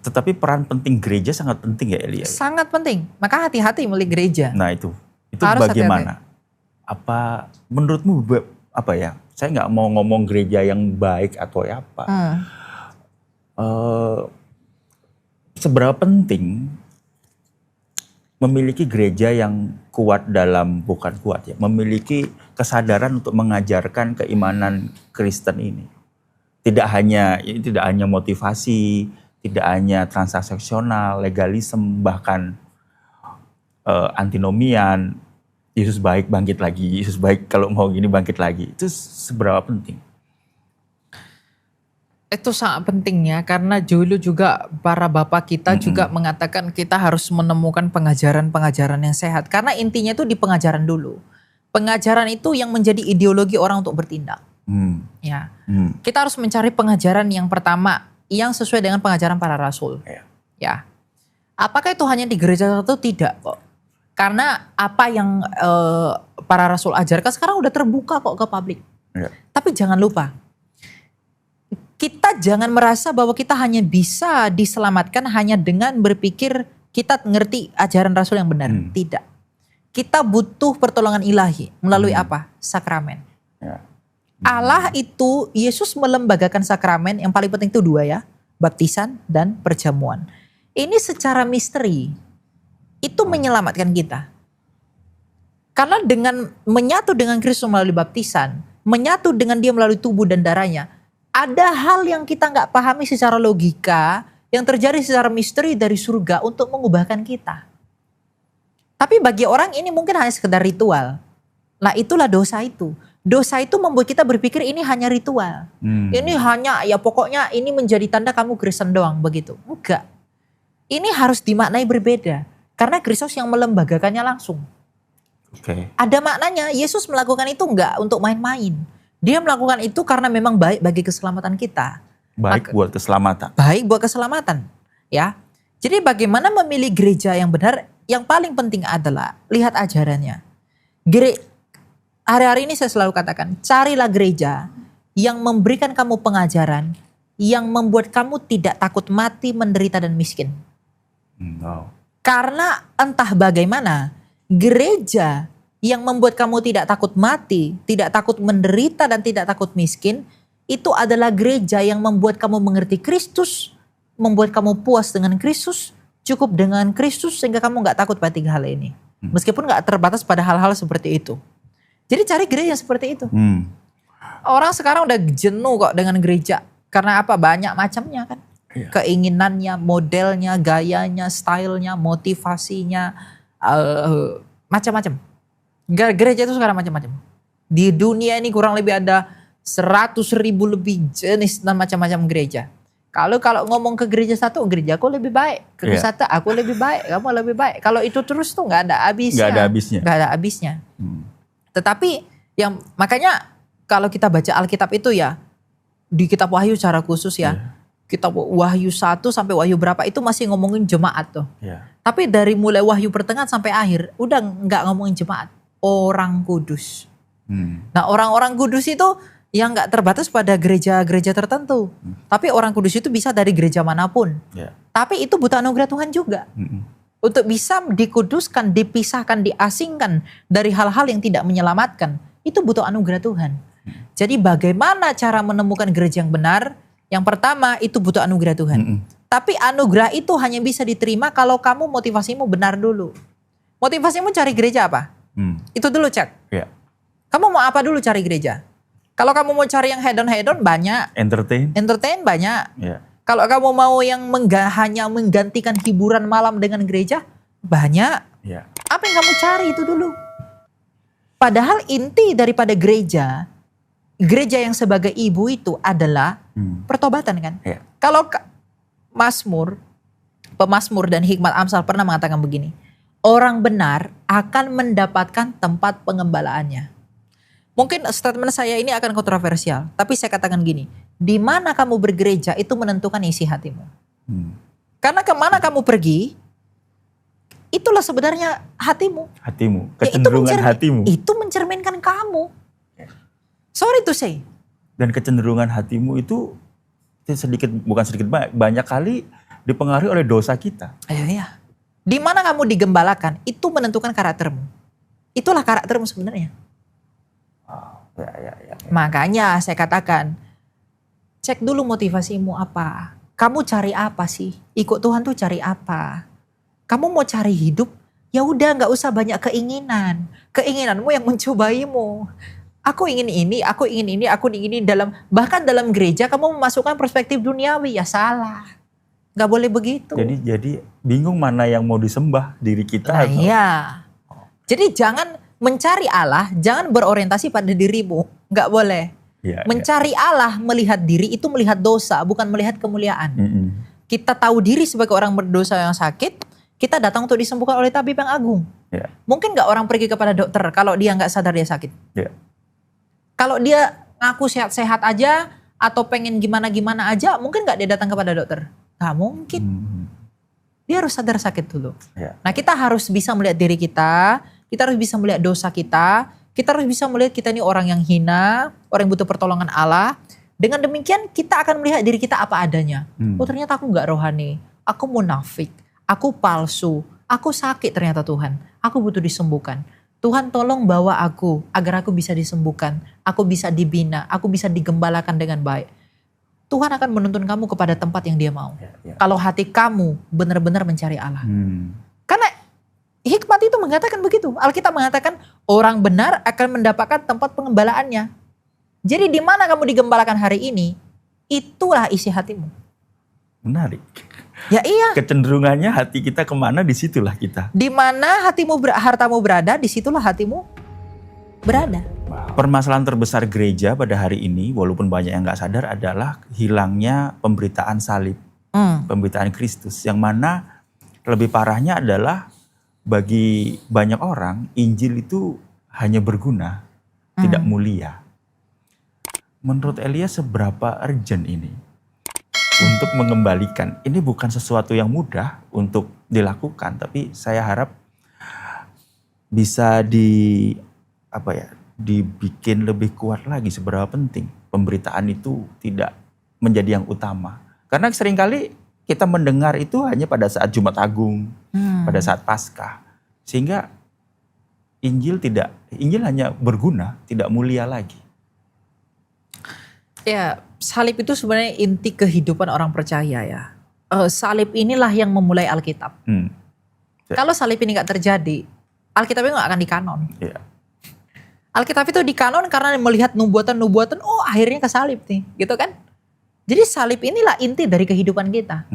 Tetapi peran penting gereja sangat penting ya Elia. Sangat penting, maka hati-hati milih gereja. Nah itu Harus bagaimana? Apa menurutmu apa ya? Saya nggak mau ngomong gereja yang baik atau apa. Seberapa penting memiliki gereja yang kuat dalam, bukan kuat ya, memiliki kesadaran untuk mengajarkan keimanan Kristen ini. Tidak hanya motivasi, tidak hanya transaksional, legalisme, bahkan antinomian, Yesus baik bangkit lagi, Yesus baik kalau mau gini bangkit lagi. Itu seberapa penting? Itu sangat pentingnya karena dulu juga para bapak kita juga mengatakan kita harus menemukan pengajaran-pengajaran yang sehat. Karena intinya itu di pengajaran dulu. Pengajaran itu yang menjadi ideologi orang untuk bertindak. Ya, kita harus mencari pengajaran yang pertama yang sesuai dengan pengajaran para rasul. Ya, apakah itu hanya di gereja tertentu? Tidak kok. Karena apa yang para rasul ajarkan sekarang udah terbuka kok ke publik. Tapi jangan lupa, kita jangan merasa bahwa kita hanya bisa diselamatkan hanya dengan berpikir kita ngerti ajaran rasul yang benar. Tidak. Kita butuh pertolongan ilahi melalui apa? Sakramen. Allah itu, Yesus melembagakan sakramen, yang paling penting itu dua ya, baptisan dan perjamuan. Ini secara misteri, itu menyelamatkan kita. Karena dengan menyatu dengan Kristus melalui baptisan, menyatu dengan dia melalui tubuh dan darahnya, ada hal yang kita nggak pahami secara logika, yang terjadi secara misteri dari surga untuk mengubahkan kita. Tapi bagi orang ini mungkin hanya sekedar ritual. Nah itulah dosa itu. Dosa itu membuat kita berpikir ini hanya ritual. Ini hanya ya pokoknya ini menjadi tanda kamu Kristen doang begitu. Enggak. Ini harus dimaknai berbeda. Karena Kristus yang melembagakannya langsung. Ada maknanya, Yesus melakukan itu enggak untuk main-main. Dia melakukan itu karena memang baik bagi keselamatan kita. Buat keselamatan. Baik buat keselamatan. Ya. Jadi bagaimana memilih gereja yang benar? Yang paling penting adalah lihat ajarannya. Hari-hari ini saya selalu katakan, carilah gereja yang memberikan kamu pengajaran yang membuat kamu tidak takut mati, menderita dan miskin. Karena entah bagaimana, gereja yang membuat kamu tidak takut mati, tidak takut menderita dan tidak takut miskin, itu adalah gereja yang membuat kamu mengerti Kristus, membuat kamu puas dengan Kristus, cukup dengan Kristus sehingga kamu gak takut pada tiga hal ini. Meskipun gak terbatas pada hal-hal seperti itu. Jadi cari gereja seperti itu. Orang sekarang udah jenuh kok dengan gereja. Karena apa? Banyak macamnya kan. Keinginannya, modelnya, gayanya, stylenya, motivasinya, macam-macam. Gereja itu sekarang macam-macam. Di dunia ini kurang lebih ada 100.000 lebih jenis dan macam-macam gereja. Kalau ngomong ke gereja satu, gereja aku lebih baik. Ke satu, aku lebih baik, kamu lebih baik. Kalau itu terus tuh gak ada habisnya. Gak ada habisnya. Tetapi yang makanya kalau kita baca Alkitab itu ya, di kitab Wahyu secara khusus ya, kitab Wahyu 1 sampai Wahyu berapa itu masih ngomongin jemaat tuh. Tapi dari mulai Wahyu pertengahan sampai akhir udah nggak ngomongin jemaat, orang kudus. Nah orang-orang kudus itu yang nggak terbatas pada gereja-gereja tertentu. Tapi orang kudus itu bisa dari gereja manapun. Ya. Tapi itu butuh anugerah Tuhan juga. Untuk bisa dikuduskan, dipisahkan, diasingkan dari hal-hal yang tidak menyelamatkan. Itu butuh anugerah Tuhan. Jadi bagaimana cara menemukan gereja yang benar? Yang pertama itu butuh anugerah Tuhan. Tapi anugerah itu hanya bisa diterima kalau kamu motivasimu benar dulu. Motivasimu cari gereja apa? Itu dulu cek. Ya. Kamu mau apa dulu cari gereja? Kalau kamu mau cari yang hedon-hedon banyak. Entertain banyak. Ya. Kalau kamu mau yang hanya menggantikan hiburan malam dengan gereja, banyak. Ya. Apa yang kamu cari itu dulu. Padahal inti daripada gereja yang sebagai ibu itu adalah pertobatan kan. Ya. Kalau pemazmur dan hikmat Amsal pernah mengatakan begini, orang benar akan mendapatkan tempat pengembalaannya. Mungkin statement saya ini akan kontroversial, tapi saya katakan gini, di mana kamu bergereja itu menentukan isi hatimu. Karena kemana kamu pergi, itulah sebenarnya hatimu. Kecenderungan hatimu. Itu mencerminkan kamu. Sorry to say. Dan kecenderungan hatimu itu bukan sedikit banyak kali dipengaruhi oleh dosa kita. Iya. Di mana kamu digembalakan, itu menentukan karaktermu. Itulah karaktermu sebenarnya. Ya. Makanya saya katakan, cek dulu motivasimu apa. Kamu cari apa sih? Ikut Tuhan tuh cari apa? Kamu mau cari hidup? Ya udah, nggak usah banyak keinginan. Keinginanmu yang mencobaimu. Aku ingin ini, aku ingin ini, aku ingin ini. Bahkan dalam gereja kamu memasukkan perspektif duniawi, ya salah. Nggak boleh begitu. Jadi bingung mana yang mau disembah, diri kita atau... Iya. Jadi jangan mencari Allah, jangan berorientasi pada dirimu. Nggak boleh. Mencari Allah, melihat diri itu melihat dosa, bukan melihat kemuliaan. Kita tahu diri sebagai orang berdosa yang sakit, kita datang untuk disembuhkan oleh tabib yang agung. Mungkin nggak orang pergi kepada dokter kalau dia nggak sadar dia sakit. Kalau dia ngaku sehat-sehat aja atau pengen gimana-gimana aja, mungkin nggak dia datang kepada dokter? Nggak mungkin. Dia harus sadar sakit dulu. Nah, kita harus bisa melihat diri kita harus bisa melihat dosa kita harus bisa melihat kita ini orang yang hina, orang yang butuh pertolongan Allah. Dengan demikian kita akan melihat diri kita apa adanya. Oh, ternyata aku nggak rohani, aku munafik, aku palsu, aku sakit ternyata Tuhan, aku butuh disembuhkan. Tuhan tolong bawa aku agar aku bisa disembuhkan, aku bisa dibina, aku bisa digembalakan dengan baik. Tuhan akan menuntun kamu kepada tempat yang Dia mau. Kalau hati kamu benar-benar mencari Allah. Karena hikmat itu mengatakan begitu. Alkitab mengatakan orang benar akan mendapatkan tempat pengembalaannya. Jadi di mana kamu digembalakan hari ini, itulah isi hatimu. Menarik. Ya iya. Kecenderungannya hati kita kemana, disitulah kita. Di mana hartamu berada, disitulah hatimu berada. Permasalahan terbesar gereja pada hari ini, walaupun banyak yang gak sadar, adalah hilangnya pemberitaan salib. Pemberitaan Kristus. Yang mana lebih parahnya adalah bagi banyak orang, Injil itu hanya berguna, tidak mulia. Menurut Elia, seberapa urgent ini untuk mengembalikan? Ini bukan sesuatu yang mudah untuk dilakukan, tapi saya harap bisa dibikin lebih kuat lagi seberapa penting pemberitaan itu tidak menjadi yang utama. Karena seringkali kita mendengar itu hanya pada saat Jumat Agung, pada saat Paskah. Sehingga Injil hanya berguna, tidak mulia lagi. Ya, salib itu sebenarnya inti kehidupan orang percaya ya. Salib inilah yang memulai Alkitab. Kalau salib ini gak terjadi, Alkitab itu gak akan dikanon. Alkitab itu dikanon karena melihat nubuatan-nubuatan, oh akhirnya ke salib nih, gitu kan. Jadi salib inilah inti dari kehidupan kita.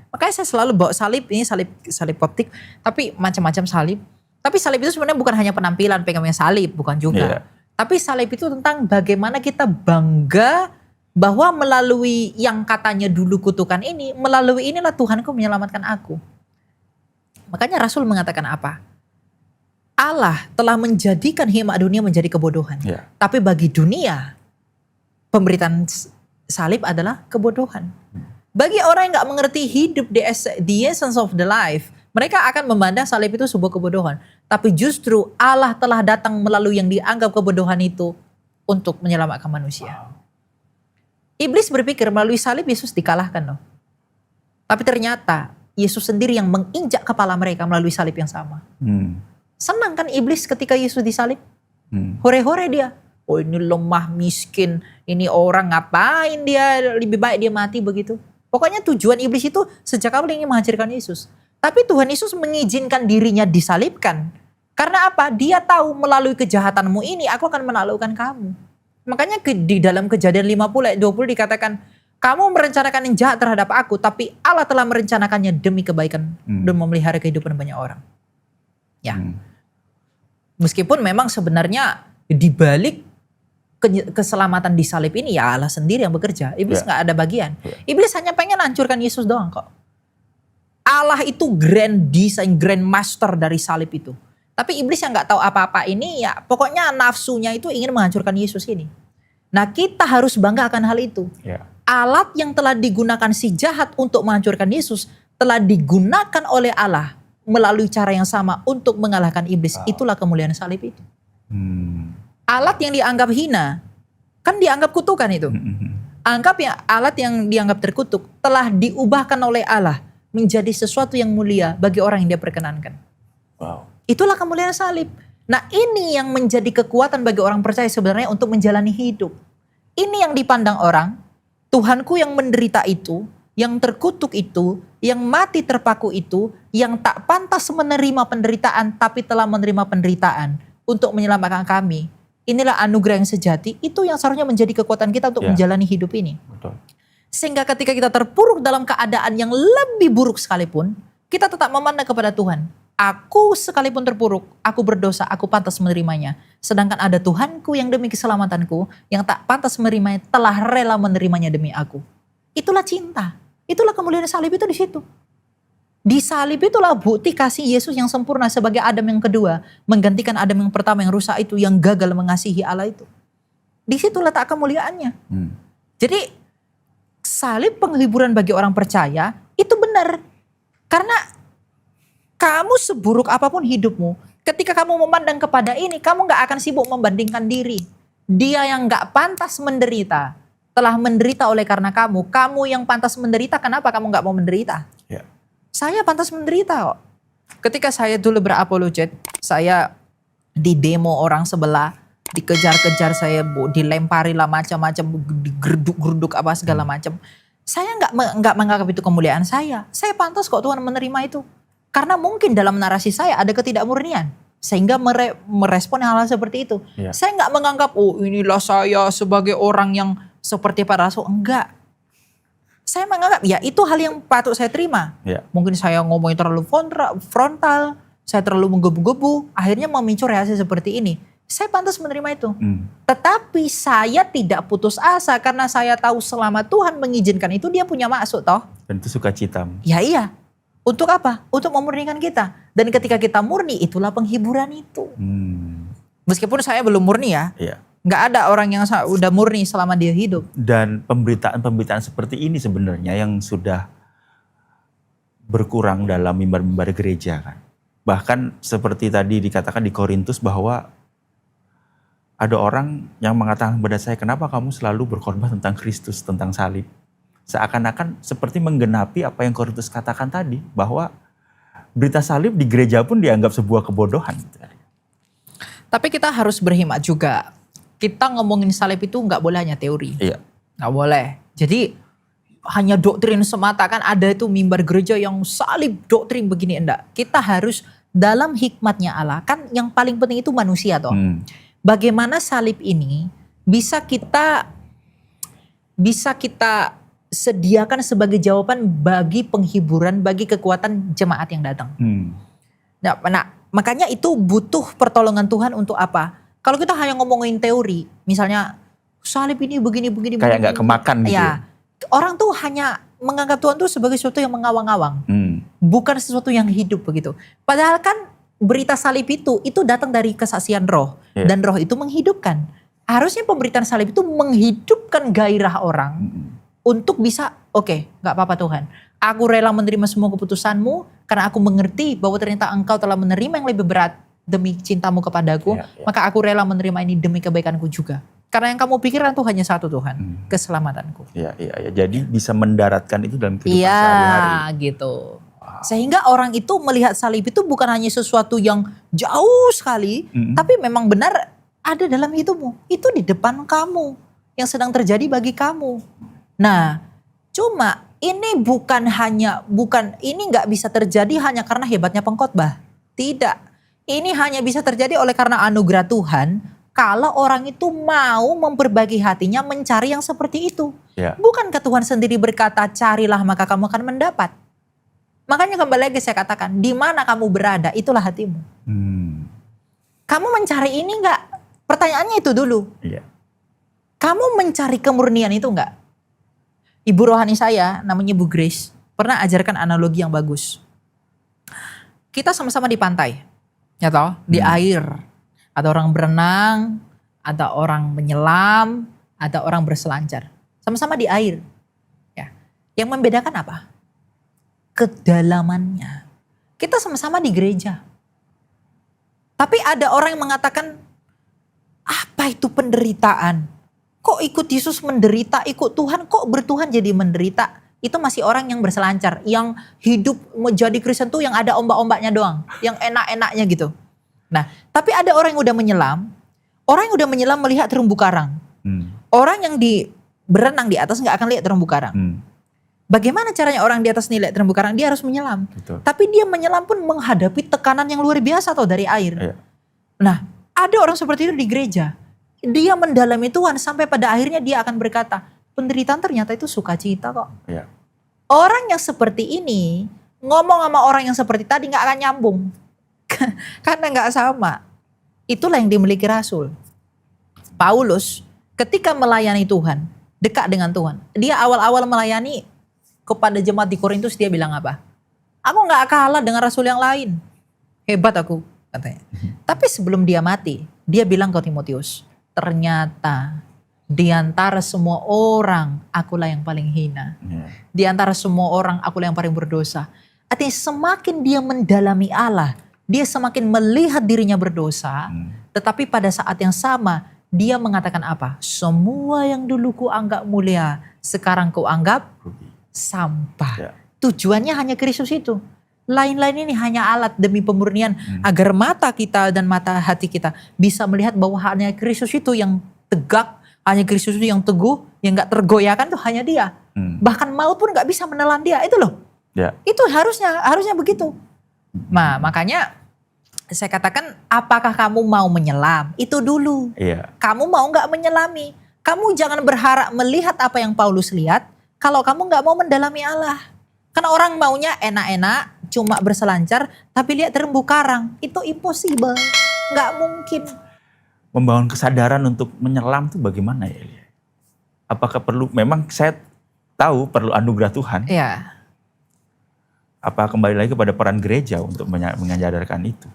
Makanya saya selalu bawa salib, ini salib koptik, tapi macam-macam salib. Tapi salib itu sebenarnya bukan hanya penampilan pegangnya salib, bukan juga. Tapi salib itu tentang bagaimana kita bangga bahwa melalui yang katanya dulu kutukan ini, melalui inilah Tuhanku menyelamatkan aku. Makanya Rasul mengatakan apa? Allah telah menjadikan hikmat dunia menjadi kebodohan. Tapi bagi dunia, pemberitaan salib adalah kebodohan. Bagi orang yang gak mengerti hidup the essence of the life, mereka akan memandang salib itu sebuah kebodohan. Tapi justru Allah telah datang melalui yang dianggap kebodohan itu untuk menyelamatkan manusia. Iblis berpikir melalui salib Yesus dikalahkan loh. Tapi ternyata Yesus sendiri yang menginjak kepala mereka melalui salib yang sama. Senang kan iblis ketika Yesus disalib? Hore-hore dia. Oh ini lemah, miskin, ini orang ngapain dia, lebih baik dia mati begitu. Pokoknya tujuan iblis itu sejak awal ingin menghancurkan Yesus. Tapi Tuhan Yesus mengizinkan dirinya disalibkan. Karena apa? Dia tahu melalui kejahatanmu ini aku akan menaklukkan kamu. Makanya di dalam Kejadian 50 ayat 20 dikatakan, kamu merencanakan yang jahat terhadap aku, tapi Allah telah merencanakannya demi kebaikan dan memelihara kehidupan banyak orang. Ya. Meskipun memang sebenarnya di balik keselamatan di salib ini ya Allah sendiri yang bekerja. Iblis nggak ada bagian. Iblis hanya pengen hancurkan Yesus doang kok. Allah itu grand design, grand master dari salib itu. Tapi iblis yang nggak tahu apa-apa ini ya pokoknya nafsunya itu ingin menghancurkan Yesus ini. Nah kita harus bangga akan hal itu. Alat yang telah digunakan si jahat untuk menghancurkan Yesus telah digunakan oleh Allah melalui cara yang sama untuk mengalahkan iblis. Itulah kemuliaan salib itu. Alat yang dianggap hina kan dianggap kutukan itu. Alat yang dianggap terkutuk telah diubahkan oleh Allah menjadi sesuatu yang mulia bagi orang yang dia perkenankan. Itulah kemuliaan salib. Nah ini yang menjadi kekuatan bagi orang percaya sebenarnya untuk menjalani hidup. Ini yang dipandang orang, Tuhanku yang menderita itu, yang terkutuk itu, yang mati terpaku itu, yang tak pantas menerima penderitaan tapi telah menerima penderitaan untuk menyelamatkan kami. Inilah anugerah yang sejati, itu yang seharusnya menjadi kekuatan kita untuk menjalani hidup ini. Betul. Sehingga ketika kita terpuruk dalam keadaan yang lebih buruk sekalipun, kita tetap memandang kepada Tuhan. Aku sekalipun terpuruk, aku berdosa, aku pantas menerimanya. Sedangkan ada Tuhanku yang demi keselamatanku, yang tak pantas menerimanya, telah rela menerimanya demi aku. Itulah cinta. Itulah kemuliaan salib itu di situ. Di salib itulah bukti kasih Yesus yang sempurna sebagai Adam yang kedua, menggantikan Adam yang pertama yang rusak itu, yang gagal mengasihi Allah itu. Di situ letak kemuliaannya. Jadi salib penghiburan bagi orang percaya itu benar. Karena kamu seburuk apapun hidupmu, ketika kamu memandang kepada ini, kamu gak akan sibuk membandingkan diri. Dia yang gak pantas menderita, telah menderita oleh karena kamu. Kamu yang pantas menderita, kenapa kamu gak mau menderita? Saya pantas menderita kok. Ketika saya dulu berapologet, saya di demo orang sebelah, dikejar-kejar, saya dilempari lah macam-macam, digeruduk-geruduk apa segala macam. Saya nggak menganggap itu kemuliaan saya. Saya pantas kok Tuhan menerima itu. Karena mungkin dalam narasi saya ada ketidakmurnian. Sehingga merespon hal-hal seperti itu. Saya nggak menganggap, oh inilah saya sebagai orang yang seperti para rasul. Enggak. Saya menganggap ya itu hal yang patut saya terima. Mungkin saya ngomongin terlalu frontal, saya terlalu menggebu-gebu, akhirnya memicu reaksi seperti ini. Saya pantas menerima itu. Tetapi saya tidak putus asa karena saya tahu selama Tuhan mengizinkan itu dia punya maksud toh. Dan itu sukacita. Ya iya. Untuk apa? Untuk memurnikan kita. Dan ketika kita murni itulah penghiburan itu. Meskipun saya belum murni ya. Nggak ada orang yang udah murni selama dia hidup. Dan pemberitaan seperti ini sebenarnya yang sudah berkurang dalam mimbar-mimbar gereja kan. Bahkan seperti tadi dikatakan di Korintus bahwa ada orang yang mengatakan kepada saya, kenapa kamu selalu berkorban tentang Kristus, tentang salib? Seakan-akan seperti menggenapi apa yang Korintus katakan tadi, bahwa berita salib di gereja pun dianggap sebuah kebodohan. Tapi kita harus berhemat juga. Kita ngomongin salib itu nggak boleh hanya teori. Nggak boleh. Jadi hanya doktrin semata, kan ada itu mimbar gereja yang salib doktrin begini, enggak. Kita harus dalam hikmatnya Allah, kan yang paling penting itu manusia toh. Bagaimana salib ini bisa kita sediakan sebagai jawaban bagi penghiburan, bagi kekuatan jemaat yang datang. Nah, makanya itu butuh pertolongan Tuhan untuk apa? Kalau kita hanya ngomongin teori, misalnya salib ini begini. Kayak nggak kemakan gitu. Ya, orang tuh hanya menganggap Tuhan tuh sebagai sesuatu yang mengawang-awang, bukan sesuatu yang hidup begitu. Padahal kan berita salib itu datang dari kesaksian roh. Dan roh itu menghidupkan. Harusnya pemberitaan salib itu menghidupkan gairah orang untuk bisa, oke, gak apa-apa Tuhan. Aku rela menerima semua keputusanmu karena aku mengerti bahwa ternyata engkau telah menerima yang lebih berat demi cintamu kepadaku. Maka aku rela menerima ini demi kebaikanku juga. Karena yang kamu pikirkan tuh hanya satu Tuhan, keselamatanku. Iya. Jadi bisa mendaratkan itu dalam kehidupan Iya, sehari-hari. gitu. Sehingga orang itu melihat salib itu bukan hanya sesuatu yang jauh sekali, tapi memang benar ada dalam hidupmu. Itu di depan kamu, yang sedang terjadi bagi kamu. Nah, cuma ini ini nggak bisa terjadi hanya karena hebatnya pengkhotbah. Tidak. Ini hanya bisa terjadi oleh karena anugerah Tuhan. Kalau orang itu mau memperbaiki hatinya mencari yang seperti itu. Ya. Bukankah Tuhan sendiri berkata, carilah maka kamu akan mendapat. Makanya kembali lagi saya katakan, di mana kamu berada itulah hatimu. Kamu mencari ini enggak? Pertanyaannya itu dulu. Iya. Kamu mencari kemurnian itu enggak? Ibu rohani saya namanya Bu Grace pernah ajarkan analogi yang bagus. Kita sama-sama di pantai, ya toh, di air. Ada orang berenang, ada orang menyelam, ada orang berselancar. Sama-sama di air. Ya. Yang membedakan apa? Kedalamannya. Kita sama-sama di gereja. Tapi ada orang yang mengatakan, apa itu penderitaan? Kok ikut Yesus menderita, ikut Tuhan kok bertuhan jadi menderita? Itu masih orang yang berselancar, yang hidup menjadi Kristen tuh yang ada ombak-ombaknya doang, yang enak-enaknya gitu. Nah, tapi ada orang yang udah menyelam, melihat terumbu karang. Orang yang berenang di atas nggak akan lihat terumbu karang. Bagaimana caranya orang di atas lihat terumbu karang? Dia harus menyelam. Betul. Tapi dia menyelam pun menghadapi tekanan yang luar biasa atau dari air. Iya. Nah, ada orang seperti itu di gereja. Dia mendalami Tuhan sampai pada akhirnya dia akan berkata, penderitaan ternyata itu sukacita kok. Iya. Orang yang seperti ini ngomong sama orang yang seperti tadi nggak akan nyambung. Karena nggak sama. Itulah yang dimiliki Rasul. Paulus ketika melayani Tuhan, dekat dengan Tuhan. Dia awal-awal melayani kepada jemaat di Korintus, dia bilang apa? Aku nggak kalah dengan Rasul yang lain. Hebat aku, katanya. Tapi sebelum dia mati, dia bilang ke Timotius, ternyata di antara semua orang, akulah yang paling hina. Di antara semua orang, akulah yang paling berdosa. Artinya semakin dia mendalami Allah, dia semakin melihat dirinya berdosa, tetapi pada saat yang sama dia mengatakan apa? Semua yang dulu ku anggap mulia, sekarang ku anggap sampah. Ya. Tujuannya hanya Kristus itu. Lain-lain ini hanya alat demi pemurnian agar mata kita dan mata hati kita bisa melihat bahwa hanya Kristus itu yang tegak, hanya Kristus itu yang teguh, yang gak tergoyahkan tuh hanya dia. Bahkan maut pun gak bisa menelan dia, itu loh. Ya. Itu harusnya begitu. Nah, makanya saya katakan, apakah kamu mau menyelam? Itu dulu. Iya. Kamu mau nggak menyelami? Kamu jangan berharap melihat apa yang Paulus lihat kalau kamu nggak mau mendalami Allah. Karena orang maunya enak-enak, cuma berselancar, tapi lihat terumbu karang. Itu impossible. Nggak mungkin. Membangun kesadaran untuk menyelam itu bagaimana ya Elia? Apakah perlu, memang saya tahu perlu anugerah Tuhan. Iya. Apa kembali lagi kepada peran gereja untuk menyadarkan itu?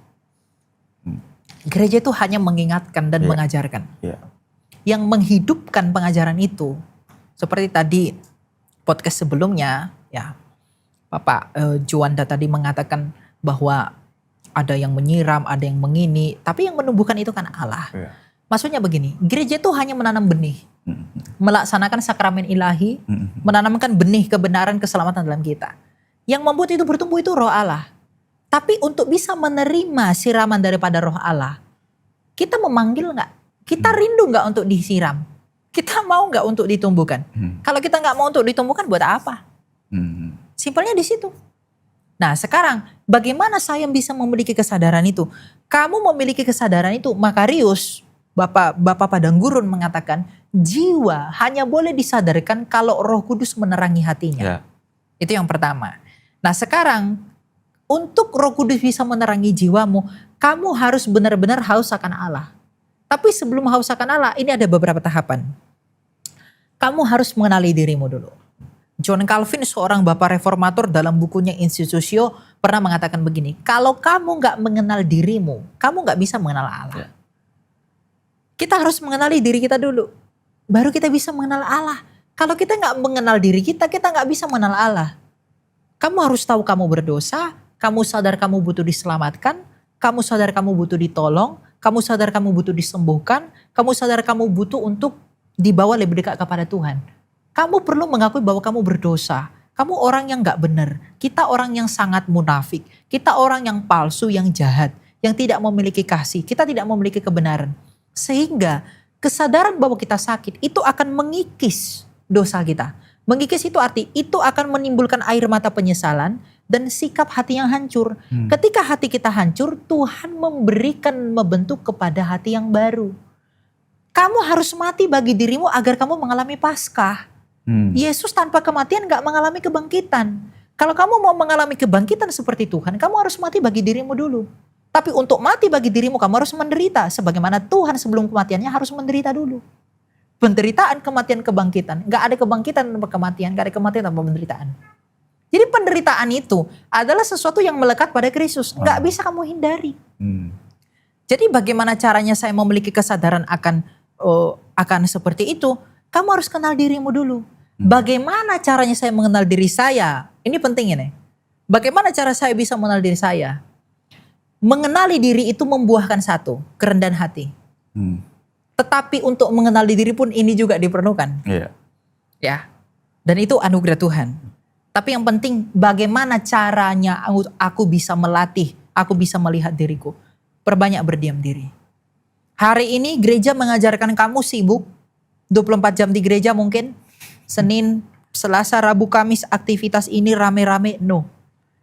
Gereja itu hanya mengingatkan dan mengajarkan. Iya. Yang menghidupkan pengajaran itu, seperti tadi podcast sebelumnya, ya Bapak Juanda tadi mengatakan bahwa ada yang menyiram, ada yang mengini, tapi yang menumbuhkan itu kan Allah. Iya. Maksudnya begini, gereja itu hanya menanam benih, melaksanakan sakramen ilahi, menanamkan benih kebenaran keselamatan dalam kita. Yang membuat itu bertumbuh itu roh Allah. Tapi untuk bisa menerima siraman daripada roh Allah, kita memanggil nggak? Kita rindu nggak untuk disiram? Kita mau nggak untuk ditumbuhkan? Kalau kita nggak mau untuk ditumbuhkan, buat apa? Simpelnya di situ. Nah sekarang, bagaimana saya bisa memiliki kesadaran itu? Kamu memiliki kesadaran itu, Makarius, Bapak Padang Gurun mengatakan, jiwa hanya boleh disadarkan kalau Roh Kudus menerangi hatinya. Ya. Itu yang pertama. Nah sekarang, untuk Roh Kudus bisa menerangi jiwamu, kamu harus benar-benar haus akan Allah. Tapi sebelum haus akan Allah, ini ada beberapa tahapan. Kamu harus mengenali dirimu dulu. John Calvin, seorang bapak reformator, dalam bukunya Institutio pernah mengatakan begini, kalau kamu gak mengenal dirimu, kamu gak bisa mengenal Allah. Kita harus mengenali diri kita dulu, baru kita bisa mengenal Allah. Kalau kita gak mengenal diri kita gak bisa mengenal Allah. Kamu harus tahu kamu berdosa, kamu sadar kamu butuh diselamatkan, kamu sadar kamu butuh ditolong, kamu sadar kamu butuh disembuhkan, kamu sadar kamu butuh untuk dibawa lebih dekat kepada Tuhan. Kamu perlu mengakui bahwa kamu berdosa. Kamu orang yang gak benar. Kita orang yang sangat munafik. Kita orang yang palsu, yang jahat. Yang tidak memiliki kasih. Kita tidak memiliki kebenaran. Sehingga kesadaran bahwa kita sakit itu akan mengikis dosa kita. Mengikis itu arti itu akan menimbulkan air mata penyesalan dan sikap hati yang hancur. Ketika hati kita hancur, Tuhan membentuk kepada hati yang baru. Kamu harus mati bagi dirimu agar kamu mengalami Paskah. Yesus tanpa kematian gak mengalami kebangkitan. Kalau kamu mau mengalami kebangkitan seperti Tuhan, kamu harus mati bagi dirimu dulu. Tapi untuk mati bagi dirimu, kamu harus menderita. Sebagaimana Tuhan sebelum kematiannya harus menderita dulu. Penderitaan, kematian, kebangkitan. Gak ada kebangkitan tanpa kematian, gak ada kematian tanpa penderitaan. Jadi penderitaan itu adalah sesuatu yang melekat pada Kristus. Gak bisa kamu hindari. Jadi bagaimana caranya saya memiliki kesadaran akan seperti itu? Kamu harus kenal dirimu dulu. Bagaimana caranya saya mengenal diri saya? Ini penting ini. Bagaimana cara saya bisa mengenal diri saya? Mengenali diri itu membuahkan satu, kerendahan hati. Tetapi untuk mengenali diri pun ini juga diperlukan. Ya. Dan itu anugerah Tuhan. Tapi yang penting bagaimana caranya aku bisa melatih, aku bisa melihat diriku. Perbanyak berdiam diri. Hari ini gereja mengajarkan kamu sibuk, 24 jam di gereja mungkin. Senin, Selasa, Rabu, Kamis aktivitas ini rame-rame. No.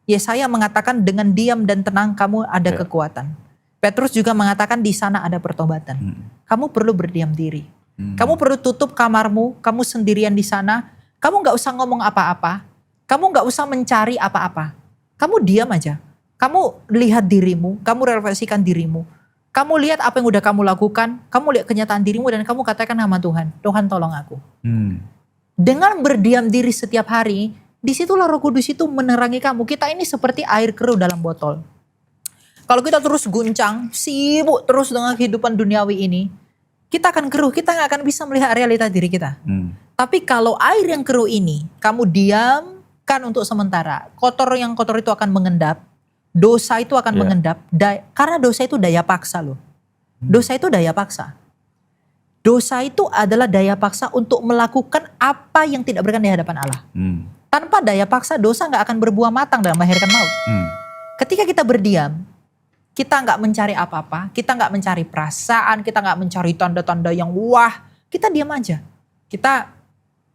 Yesaya mengatakan dengan diam dan tenang kamu ada kekuatan. Petrus juga mengatakan di sana ada pertobatan. Kamu perlu berdiam diri. Kamu perlu tutup kamarmu, kamu sendirian di sana. Kamu gak usah ngomong apa-apa. Kamu gak usah mencari apa-apa. Kamu diam aja. Kamu lihat dirimu, kamu refleksikan dirimu. Kamu lihat apa yang udah kamu lakukan, kamu lihat kenyataan dirimu dan kamu katakan sama Tuhan, Tuhan tolong aku. Dengan berdiam diri setiap hari, disitulah Roh Kudus itu menerangi kamu. Kita ini seperti air keruh dalam botol. Kalau kita terus guncang, sibuk terus dengan kehidupan duniawi ini, kita akan keruh, kita gak akan bisa melihat realitas diri kita. Tapi kalau air yang keruh ini, kamu diamkan untuk sementara, yang kotor itu akan mengendap, dosa itu akan mengendap, karena dosa itu daya paksa loh. Dosa itu daya paksa. Dosa itu adalah daya paksa untuk melakukan apa yang tidak berkenan di hadapan Allah. Tanpa daya paksa, dosa gak akan berbuah matang dan melahirkan maut. Ketika kita berdiam, kita nggak mencari apa-apa, kita nggak mencari perasaan, kita nggak mencari tanda-tanda yang wah, kita diam aja. Kita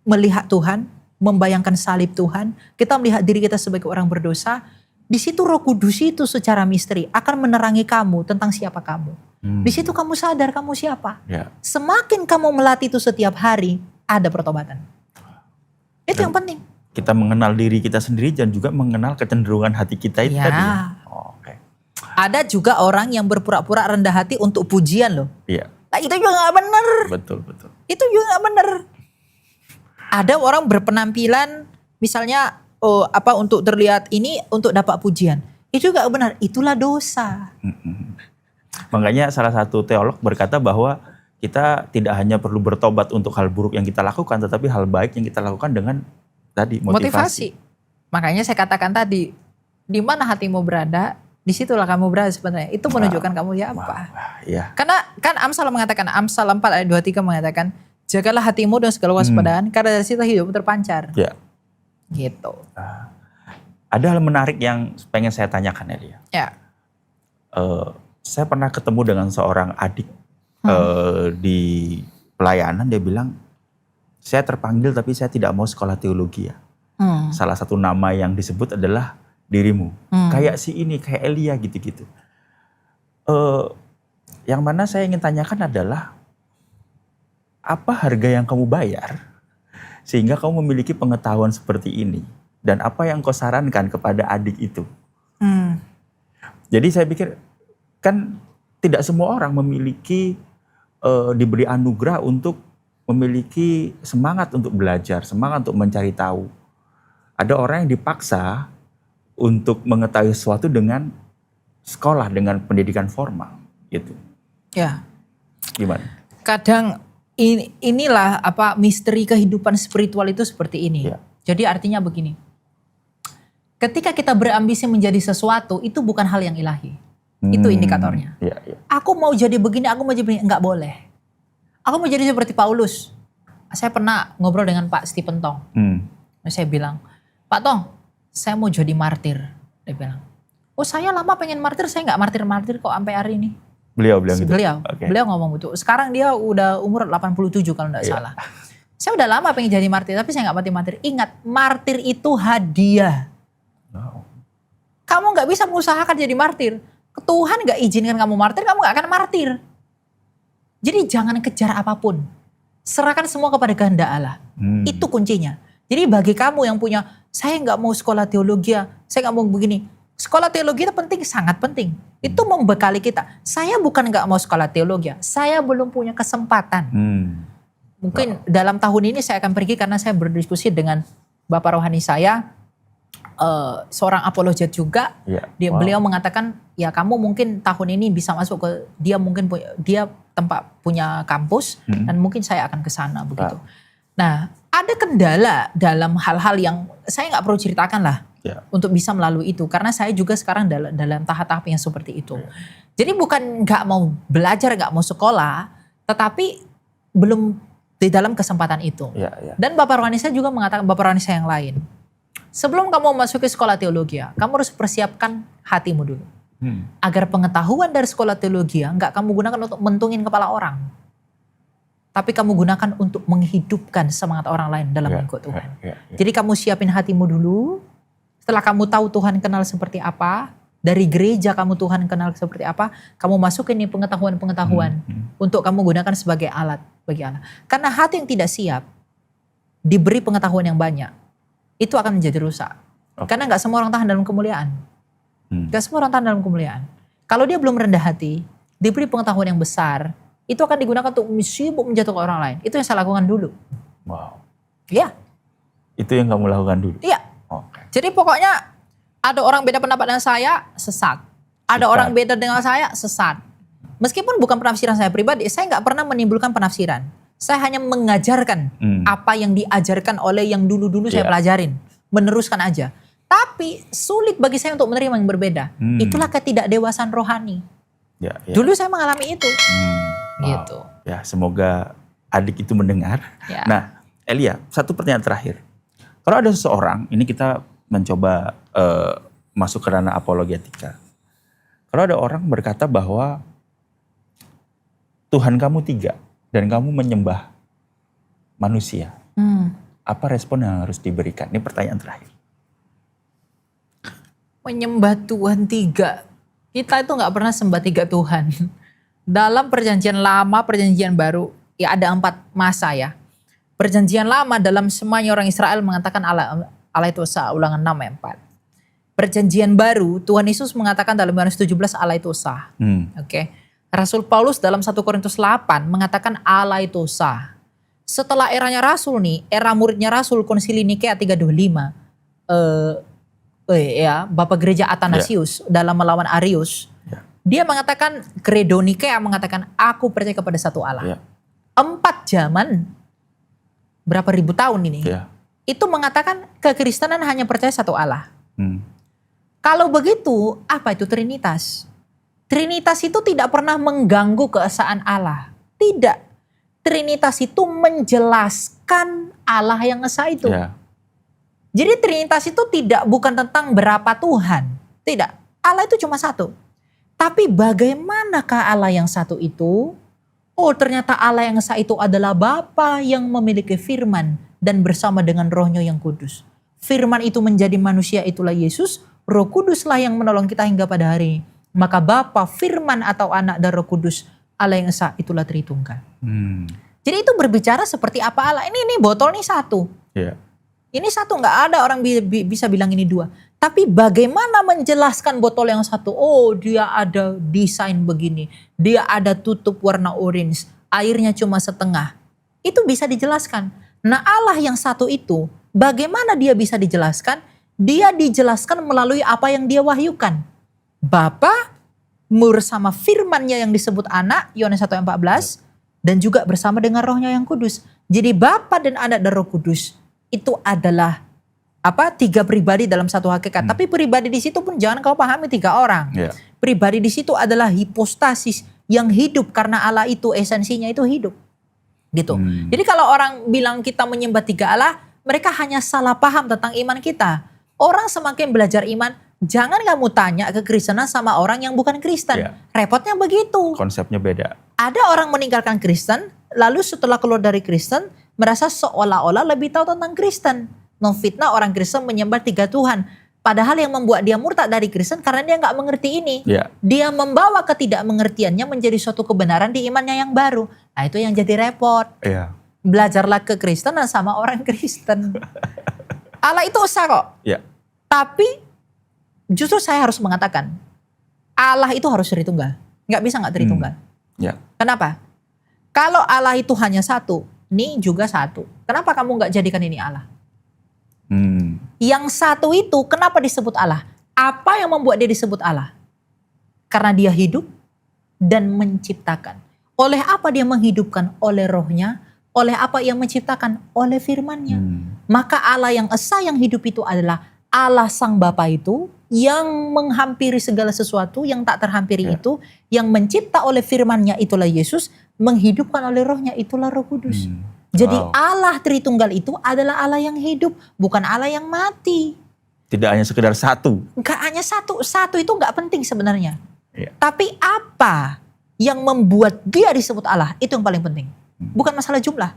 melihat Tuhan, membayangkan salib Tuhan, kita melihat diri kita sebagai orang berdosa. Di situ Roh Kudus itu secara misteri akan menerangi kamu tentang siapa kamu. Di situ kamu sadar kamu siapa. Semakin kamu melatih itu setiap hari, ada pertobatan. Itu yang penting. Kita mengenal diri kita sendiri dan juga mengenal kecenderungan hati kita itu tadi. Ada juga orang yang berpura-pura rendah hati untuk pujian loh. Nah, itu juga gak benar. Betul. Itu juga gak benar. Ada orang berpenampilan misalnya untuk terlihat ini untuk dapat pujian. Itu gak benar. Itulah dosa. Makanya salah satu teolog berkata bahwa kita tidak hanya perlu bertobat untuk hal buruk yang kita lakukan, tetapi hal baik yang kita lakukan dengan tadi motivasi. Makanya saya katakan tadi, di mana hatimu berada, disitulah kamu berada sebenarnya. Itu menunjukkan kamu siapa. Karena kan Amsal mengatakan, Amsal 4 ayat 23 mengatakan, jagalah hatimu dengan segala waspadaan, karena dari situ hidupmu terpancar. Gitu. Ada hal menarik yang pengen saya tanyakan Elia. Saya pernah ketemu dengan seorang adik di pelayanan, dia bilang, saya terpanggil tapi saya tidak mau sekolah teologi ya. Salah satu nama yang disebut adalah dirimu. Kayak si ini, kayak Elia gitu-gitu. Yang mana saya ingin tanyakan adalah, apa harga yang kamu bayar sehingga kamu memiliki pengetahuan seperti ini? Dan apa yang kau sarankan kepada adik itu? Jadi saya pikir, kan tidak semua orang memiliki, diberi anugerah untuk memiliki semangat untuk belajar, semangat untuk mencari tahu. Ada orang yang dipaksa untuk mengetahui sesuatu dengan sekolah, dengan pendidikan formal, gitu. Gimana? Kadang inilah misteri kehidupan spiritual itu seperti ini. Jadi artinya begini. Ketika kita berambisi menjadi sesuatu, itu bukan hal yang ilahi. Itu indikatornya. Iya, iya. Aku mau jadi begini, aku mau jadi begini. Enggak boleh. Aku mau jadi seperti Paulus. Saya pernah ngobrol dengan Pak Stephen Tong. Saya bilang, Pak Tong, saya mau jadi martir. Dia bilang, oh saya lama pengen martir, saya nggak martir-martir kok sampai hari ini. Beliau bilang gitu? Beliau ngomong gitu. Sekarang dia udah umur 87 kalau nggak salah. Saya udah lama pengen jadi martir, tapi saya nggak mati-martir. Ingat, martir itu hadiah. Wow. Kamu nggak bisa mengusahakan jadi martir. Tuhan gak izinkan kamu martir, kamu gak akan martir. Jadi jangan kejar apapun. Serahkan semua kepada kehendak Allah. Itu kuncinya. Jadi bagi kamu yang punya, saya gak mau sekolah teologi, saya gak mau begini. Sekolah teologi itu penting, sangat penting. Itu membekali kita. Saya bukan gak mau sekolah teologi, saya belum punya kesempatan. Mungkin dalam tahun ini saya akan pergi karena saya berdiskusi dengan Bapak rohani saya, seorang apologet juga. Beliau mengatakan, ya kamu mungkin tahun ini bisa masuk ke dia tempat punya kampus dan mungkin saya akan ke sana begitu. Nah, ada kendala dalam hal-hal yang saya nggak perlu ceritakan lah untuk bisa melalui itu, karena saya juga sekarang dalam tahap-tahap yang seperti itu. Jadi bukan nggak mau belajar, nggak mau sekolah, tetapi belum di dalam kesempatan itu. Dan Bapak rohani saya juga mengatakan, Bapak rohani saya yang lain, sebelum kamu masuk ke sekolah teologi, kamu harus persiapkan hatimu dulu. Agar pengetahuan dari sekolah teologi nggak kamu gunakan untuk mentungin kepala orang. Tapi kamu gunakan untuk menghidupkan semangat orang lain dalam mengikut Tuhan. Jadi kamu siapin hatimu dulu. Setelah kamu tahu Tuhan kenal seperti apa, dari gereja kamu Tuhan kenal seperti apa, kamu masukin nih pengetahuan-pengetahuan untuk kamu gunakan sebagai alat bagi Allah. Karena hati yang tidak siap, diberi pengetahuan yang banyak, itu akan menjadi rusak. Karena gak semua orang tahan dalam kemuliaan. Gak semua orang tahan dalam kemuliaan. Kalau dia belum rendah hati, diberi pengetahuan yang besar, itu akan digunakan untuk sibuk menjatuhkan orang lain. Itu yang saya lakukan dulu. Wow. Iya. Itu yang kamu lakukan dulu? Iya. Jadi pokoknya ada orang beda pendapat dengan saya, sesat. Ada orang beda dengan saya, sesat. Meskipun bukan penafsiran saya pribadi, saya gak pernah menimbulkan penafsiran. Saya hanya mengajarkan apa yang diajarkan oleh yang dulu-dulu saya pelajarin. Meneruskan aja. Tapi sulit bagi saya untuk menerima yang berbeda. Itulah ketidakdewasaan rohani. Dulu saya mengalami itu. Gitu. Ya, semoga adik itu mendengar. Nah, Elia, satu pertanyaan terakhir. Kalau ada seseorang, ini kita mencoba masuk ke ranah apologetika. Kalau ada orang berkata bahwa Tuhan kamu 3 dan kamu menyembah manusia, apa respon yang harus diberikan? Ini pertanyaan terakhir. Menyembah Tuhan 3. Kita itu gak pernah sembah 3 Tuhan. Dalam perjanjian lama, perjanjian baru, ya ada 4 masa ya. Perjanjian lama dalam semuanya orang Israel mengatakan Allah itu esa, Ulangan 6 ayat 4. Perjanjian baru, Tuhan Yesus mengatakan dalam Yohanes 17 Allah itu esa. Oke. Rasul Paulus dalam 1 Korintus 8 mengatakan Allah itu esa. Setelah eranya Rasul nih, era muridnya Rasul Konsili Nikea 325, Bapak Gereja Athanasius dalam melawan Arius, dia mengatakan, Credo Nikea mengatakan, aku percaya kepada satu Allah. 4 zaman, berapa ribu tahun ini, itu mengatakan kekristenan hanya percaya satu Allah. Kalau begitu, apa itu Trinitas? Trinitas itu tidak pernah mengganggu keesaan Allah. Tidak. Trinitas itu menjelaskan Allah yang esa itu. Jadi Trinitas itu bukan tentang berapa Tuhan. Tidak. Allah itu cuma satu. Tapi bagaimanakah Allah yang satu itu? Oh, ternyata Allah yang esa itu adalah Bapa yang memiliki firman dan bersama dengan Roh-Nya yang kudus. Firman itu menjadi manusia, itulah Yesus. Roh Kuduslah yang menolong kita hingga pada hari ini. Maka Bapa, Firman atau Anak dan Roh Kudus, Allah yang esa, itulah Tritunggal. Jadi itu berbicara seperti apa Allah. Ini botol nih satu. Ini satu, nggak ada orang bisa bilang ini 2. Tapi bagaimana menjelaskan botol yang satu? Oh, dia ada desain begini. Dia ada tutup warna orange. Airnya cuma setengah. Itu bisa dijelaskan. Nah, Allah yang satu itu, bagaimana dia bisa dijelaskan? Dia dijelaskan melalui apa yang dia wahyukan. Bapa bersama firman-Nya yang disebut anak, Yohanes 1 ayat 14, dan juga bersama dengan Roh-Nya yang kudus. Jadi Bapa dan Anak dan Roh Kudus itu adalah 3 pribadi dalam satu hakikat. Tapi pribadi di situ pun jangan kau pahami 3 orang. Ya. Pribadi di situ adalah hipostasis yang hidup karena Allah itu esensinya itu hidup. Gitu. Jadi kalau orang bilang kita menyembah 3 Allah, mereka hanya salah paham tentang iman kita. Orang semakin belajar iman, jangan kamu tanya kekristenan sama orang yang bukan Kristen. Ya. Repotnya begitu. Konsepnya beda. Ada orang meninggalkan Kristen, lalu setelah keluar dari Kristen, merasa seolah-olah lebih tahu tentang Kristen. Memfitnah orang Kristen menyembah 3 Tuhan. Padahal yang membuat dia murtad dari Kristen karena dia nggak mengerti ini. Ya. Dia membawa ketidakmengertiannya menjadi suatu kebenaran di imannya yang baru. Nah itu yang jadi repot. Ya. Belajarlah ke Kristenan sama orang Kristen. Allah itu esa kok. Ya. Tapi justru saya harus mengatakan, Allah itu harus Tritunggal. Nggak bisa nggak Tritunggal. Ya. Kenapa? Kalau Allah itu hanya satu, ini juga satu. Kenapa kamu nggak jadikan ini Allah? Yang satu itu kenapa disebut Allah? Apa yang membuat dia disebut Allah? Karena dia hidup dan menciptakan. Oleh apa dia menghidupkan? Oleh rohnya. Oleh apa ia menciptakan? Oleh firmannya. Maka Allah yang esa yang hidup itu adalah Allah Sang Bapa itu yang menghampiri segala sesuatu yang tak terhampiri itu, yang mencipta oleh firmannya itulah Yesus, menghidupkan oleh rohnya itulah Roh Kudus. Jadi Allah Tritunggal itu adalah Allah yang hidup, bukan Allah yang mati. Tidak hanya sekedar satu. Gak hanya satu, satu itu gak penting sebenarnya. Ya. Tapi apa yang membuat dia disebut Allah, itu yang paling penting. Bukan masalah jumlah.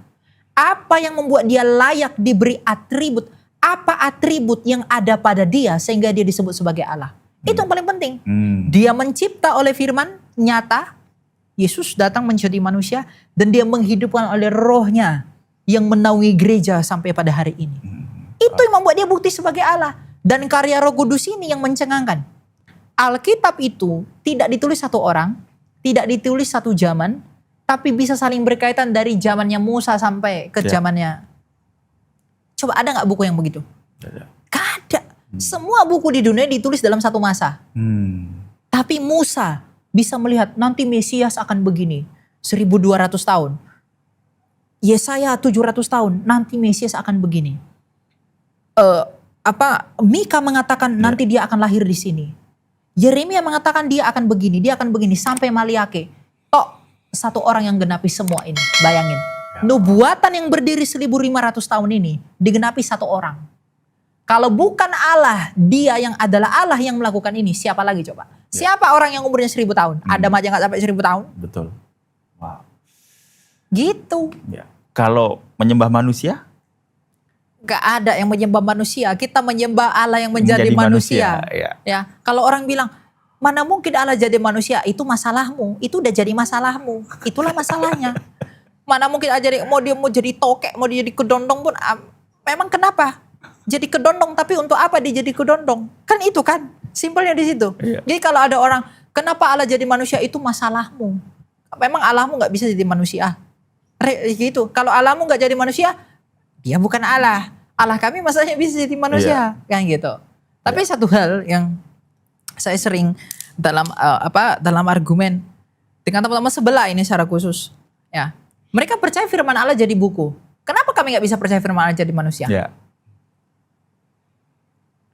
Apa yang membuat dia layak diberi atribut, apa atribut yang ada pada dia sehingga dia disebut sebagai Allah. Itu yang paling penting. Dia mencipta oleh firman nyata, Yesus datang menjadi manusia dan dia menghidupkan oleh rohnya yang menaungi gereja sampai pada hari ini. Itu yang membuat dia bukti sebagai Allah. Dan karya Roh Kudus ini yang mencengangkan. Alkitab itu tidak ditulis satu orang, tidak ditulis satu zaman, tapi bisa saling berkaitan dari zamannya Musa sampai ke zamannya. Coba ada gak buku yang begitu? Gak ada. Semua buku di dunia ditulis dalam satu masa. Tapi Musa bisa melihat nanti Mesias akan begini. 1200 tahun. Yesaya 700 tahun. Nanti Mesias akan begini. Mika mengatakan nanti dia akan lahir di sini. Yeremia mengatakan dia akan begini. Dia akan begini. Sampai Maliake. Satu orang yang genapi semua ini. Bayangin. Nubuatan yang berdiri 1500 tahun ini. Digenapi satu orang. Kalau bukan Allah, dia yang adalah Allah yang melakukan ini. Siapa lagi coba? Siapa orang yang umurnya 1000 tahun? Adam aja gak sampai 1000 tahun. Betul. Wow. Gitu. Ya. Kalau menyembah manusia? Gak ada yang menyembah manusia. Kita menyembah Allah yang menjadi manusia. Ya. Kalau orang bilang, mana mungkin Allah jadi manusia? Itu masalahmu. Itu udah jadi masalahmu. Itulah masalahnya. Mana mungkin dia mau jadi tokek, mau dia jadi kedondong pun. Memang kenapa? Jadi kedondong, tapi untuk apa dia jadi kedondong? Kan itu kan. Simpelnya di situ. Jadi kalau ada orang, kenapa Allah jadi manusia? Itu masalahmu. Memang Allahmu gak bisa jadi manusia. Gitu. Kalau Allahmu gak jadi manusia, dia bukan Allah. Allah kami masanya bisa jadi manusia. Kan gitu. Tapi satu hal yang saya sering dalam argumen dengan teman-teman sebelah ini secara khusus. Ya. Mereka percaya firman Allah jadi buku. Kenapa kami gak bisa percaya firman Allah jadi manusia?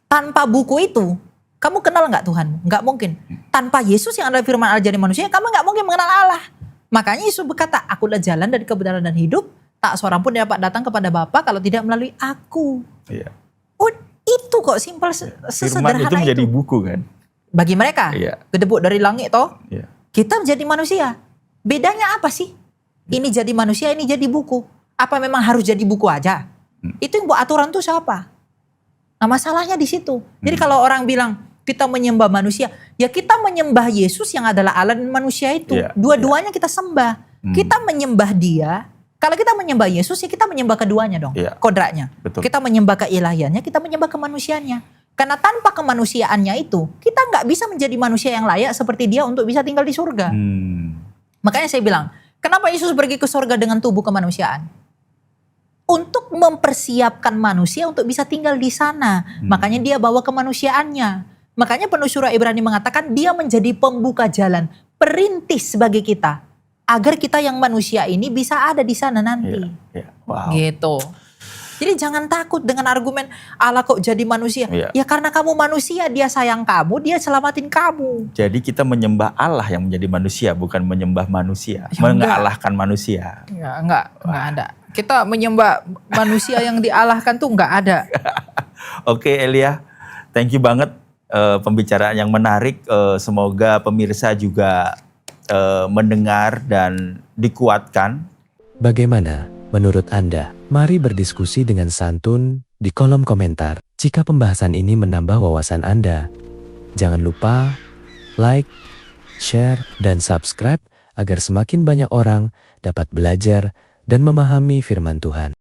Tanpa buku itu, kamu kenal gak Tuhan? Gak mungkin. Tanpa Yesus yang adalah firman Allah jadi manusia, kamu gak mungkin mengenal Allah. Makanya Yesus berkata, akulah jalan dari kebenaran dan hidup. Tak seorang pun dapat datang kepada Bapa kalau tidak melalui aku. Itu kok simpel sesederhana itu. Firman itu menjadi buku kan? Bagi mereka, gedebuk dari langit toh. Kita menjadi manusia. Bedanya apa sih? Ini jadi manusia, ini jadi buku. Apa memang harus jadi buku aja? Itu yang buat aturan tuh siapa? Nah masalahnya di situ. Jadi kalau orang bilang kita menyembah manusia, ya kita menyembah Yesus yang adalah Allah dan manusia itu. Dua-duanya kita sembah. Kita menyembah dia. Kalau kita menyembah Yesus ya kita menyembah keduanya dong. Kodratnya. Betul. Kita menyembah keilahiannya, kita menyembah kemanusiaannya. Karena tanpa kemanusiaannya itu, kita nggak bisa menjadi manusia yang layak seperti dia untuk bisa tinggal di surga. Makanya saya bilang, kenapa Yesus pergi ke surga dengan tubuh kemanusiaan? Untuk mempersiapkan manusia untuk bisa tinggal di sana. Makanya dia bawa kemanusiaannya. Makanya penulis surah Ibrani mengatakan dia menjadi pembuka jalan, perintis bagi kita. Agar kita yang manusia ini bisa ada di sana nanti. Wow. Gitu. Jadi jangan takut dengan argumen Allah kok jadi manusia. Iya. Ya karena kamu manusia, dia sayang kamu, dia selamatin kamu. Jadi kita menyembah Allah yang menjadi manusia, bukan menyembah manusia, Ya, mengalahkan manusia. Ya, enggak ada. Kita menyembah manusia yang dialahkan tuh enggak ada. Oke Elia, thank you banget pembicaraan yang menarik. Semoga pemirsa juga mendengar dan dikuatkan. Bagaimana menurut Anda? Mari berdiskusi dengan santun di kolom komentar. Jika pembahasan ini menambah wawasan Anda, jangan lupa like, share, dan subscribe agar semakin banyak orang dapat belajar dan memahami firman Tuhan.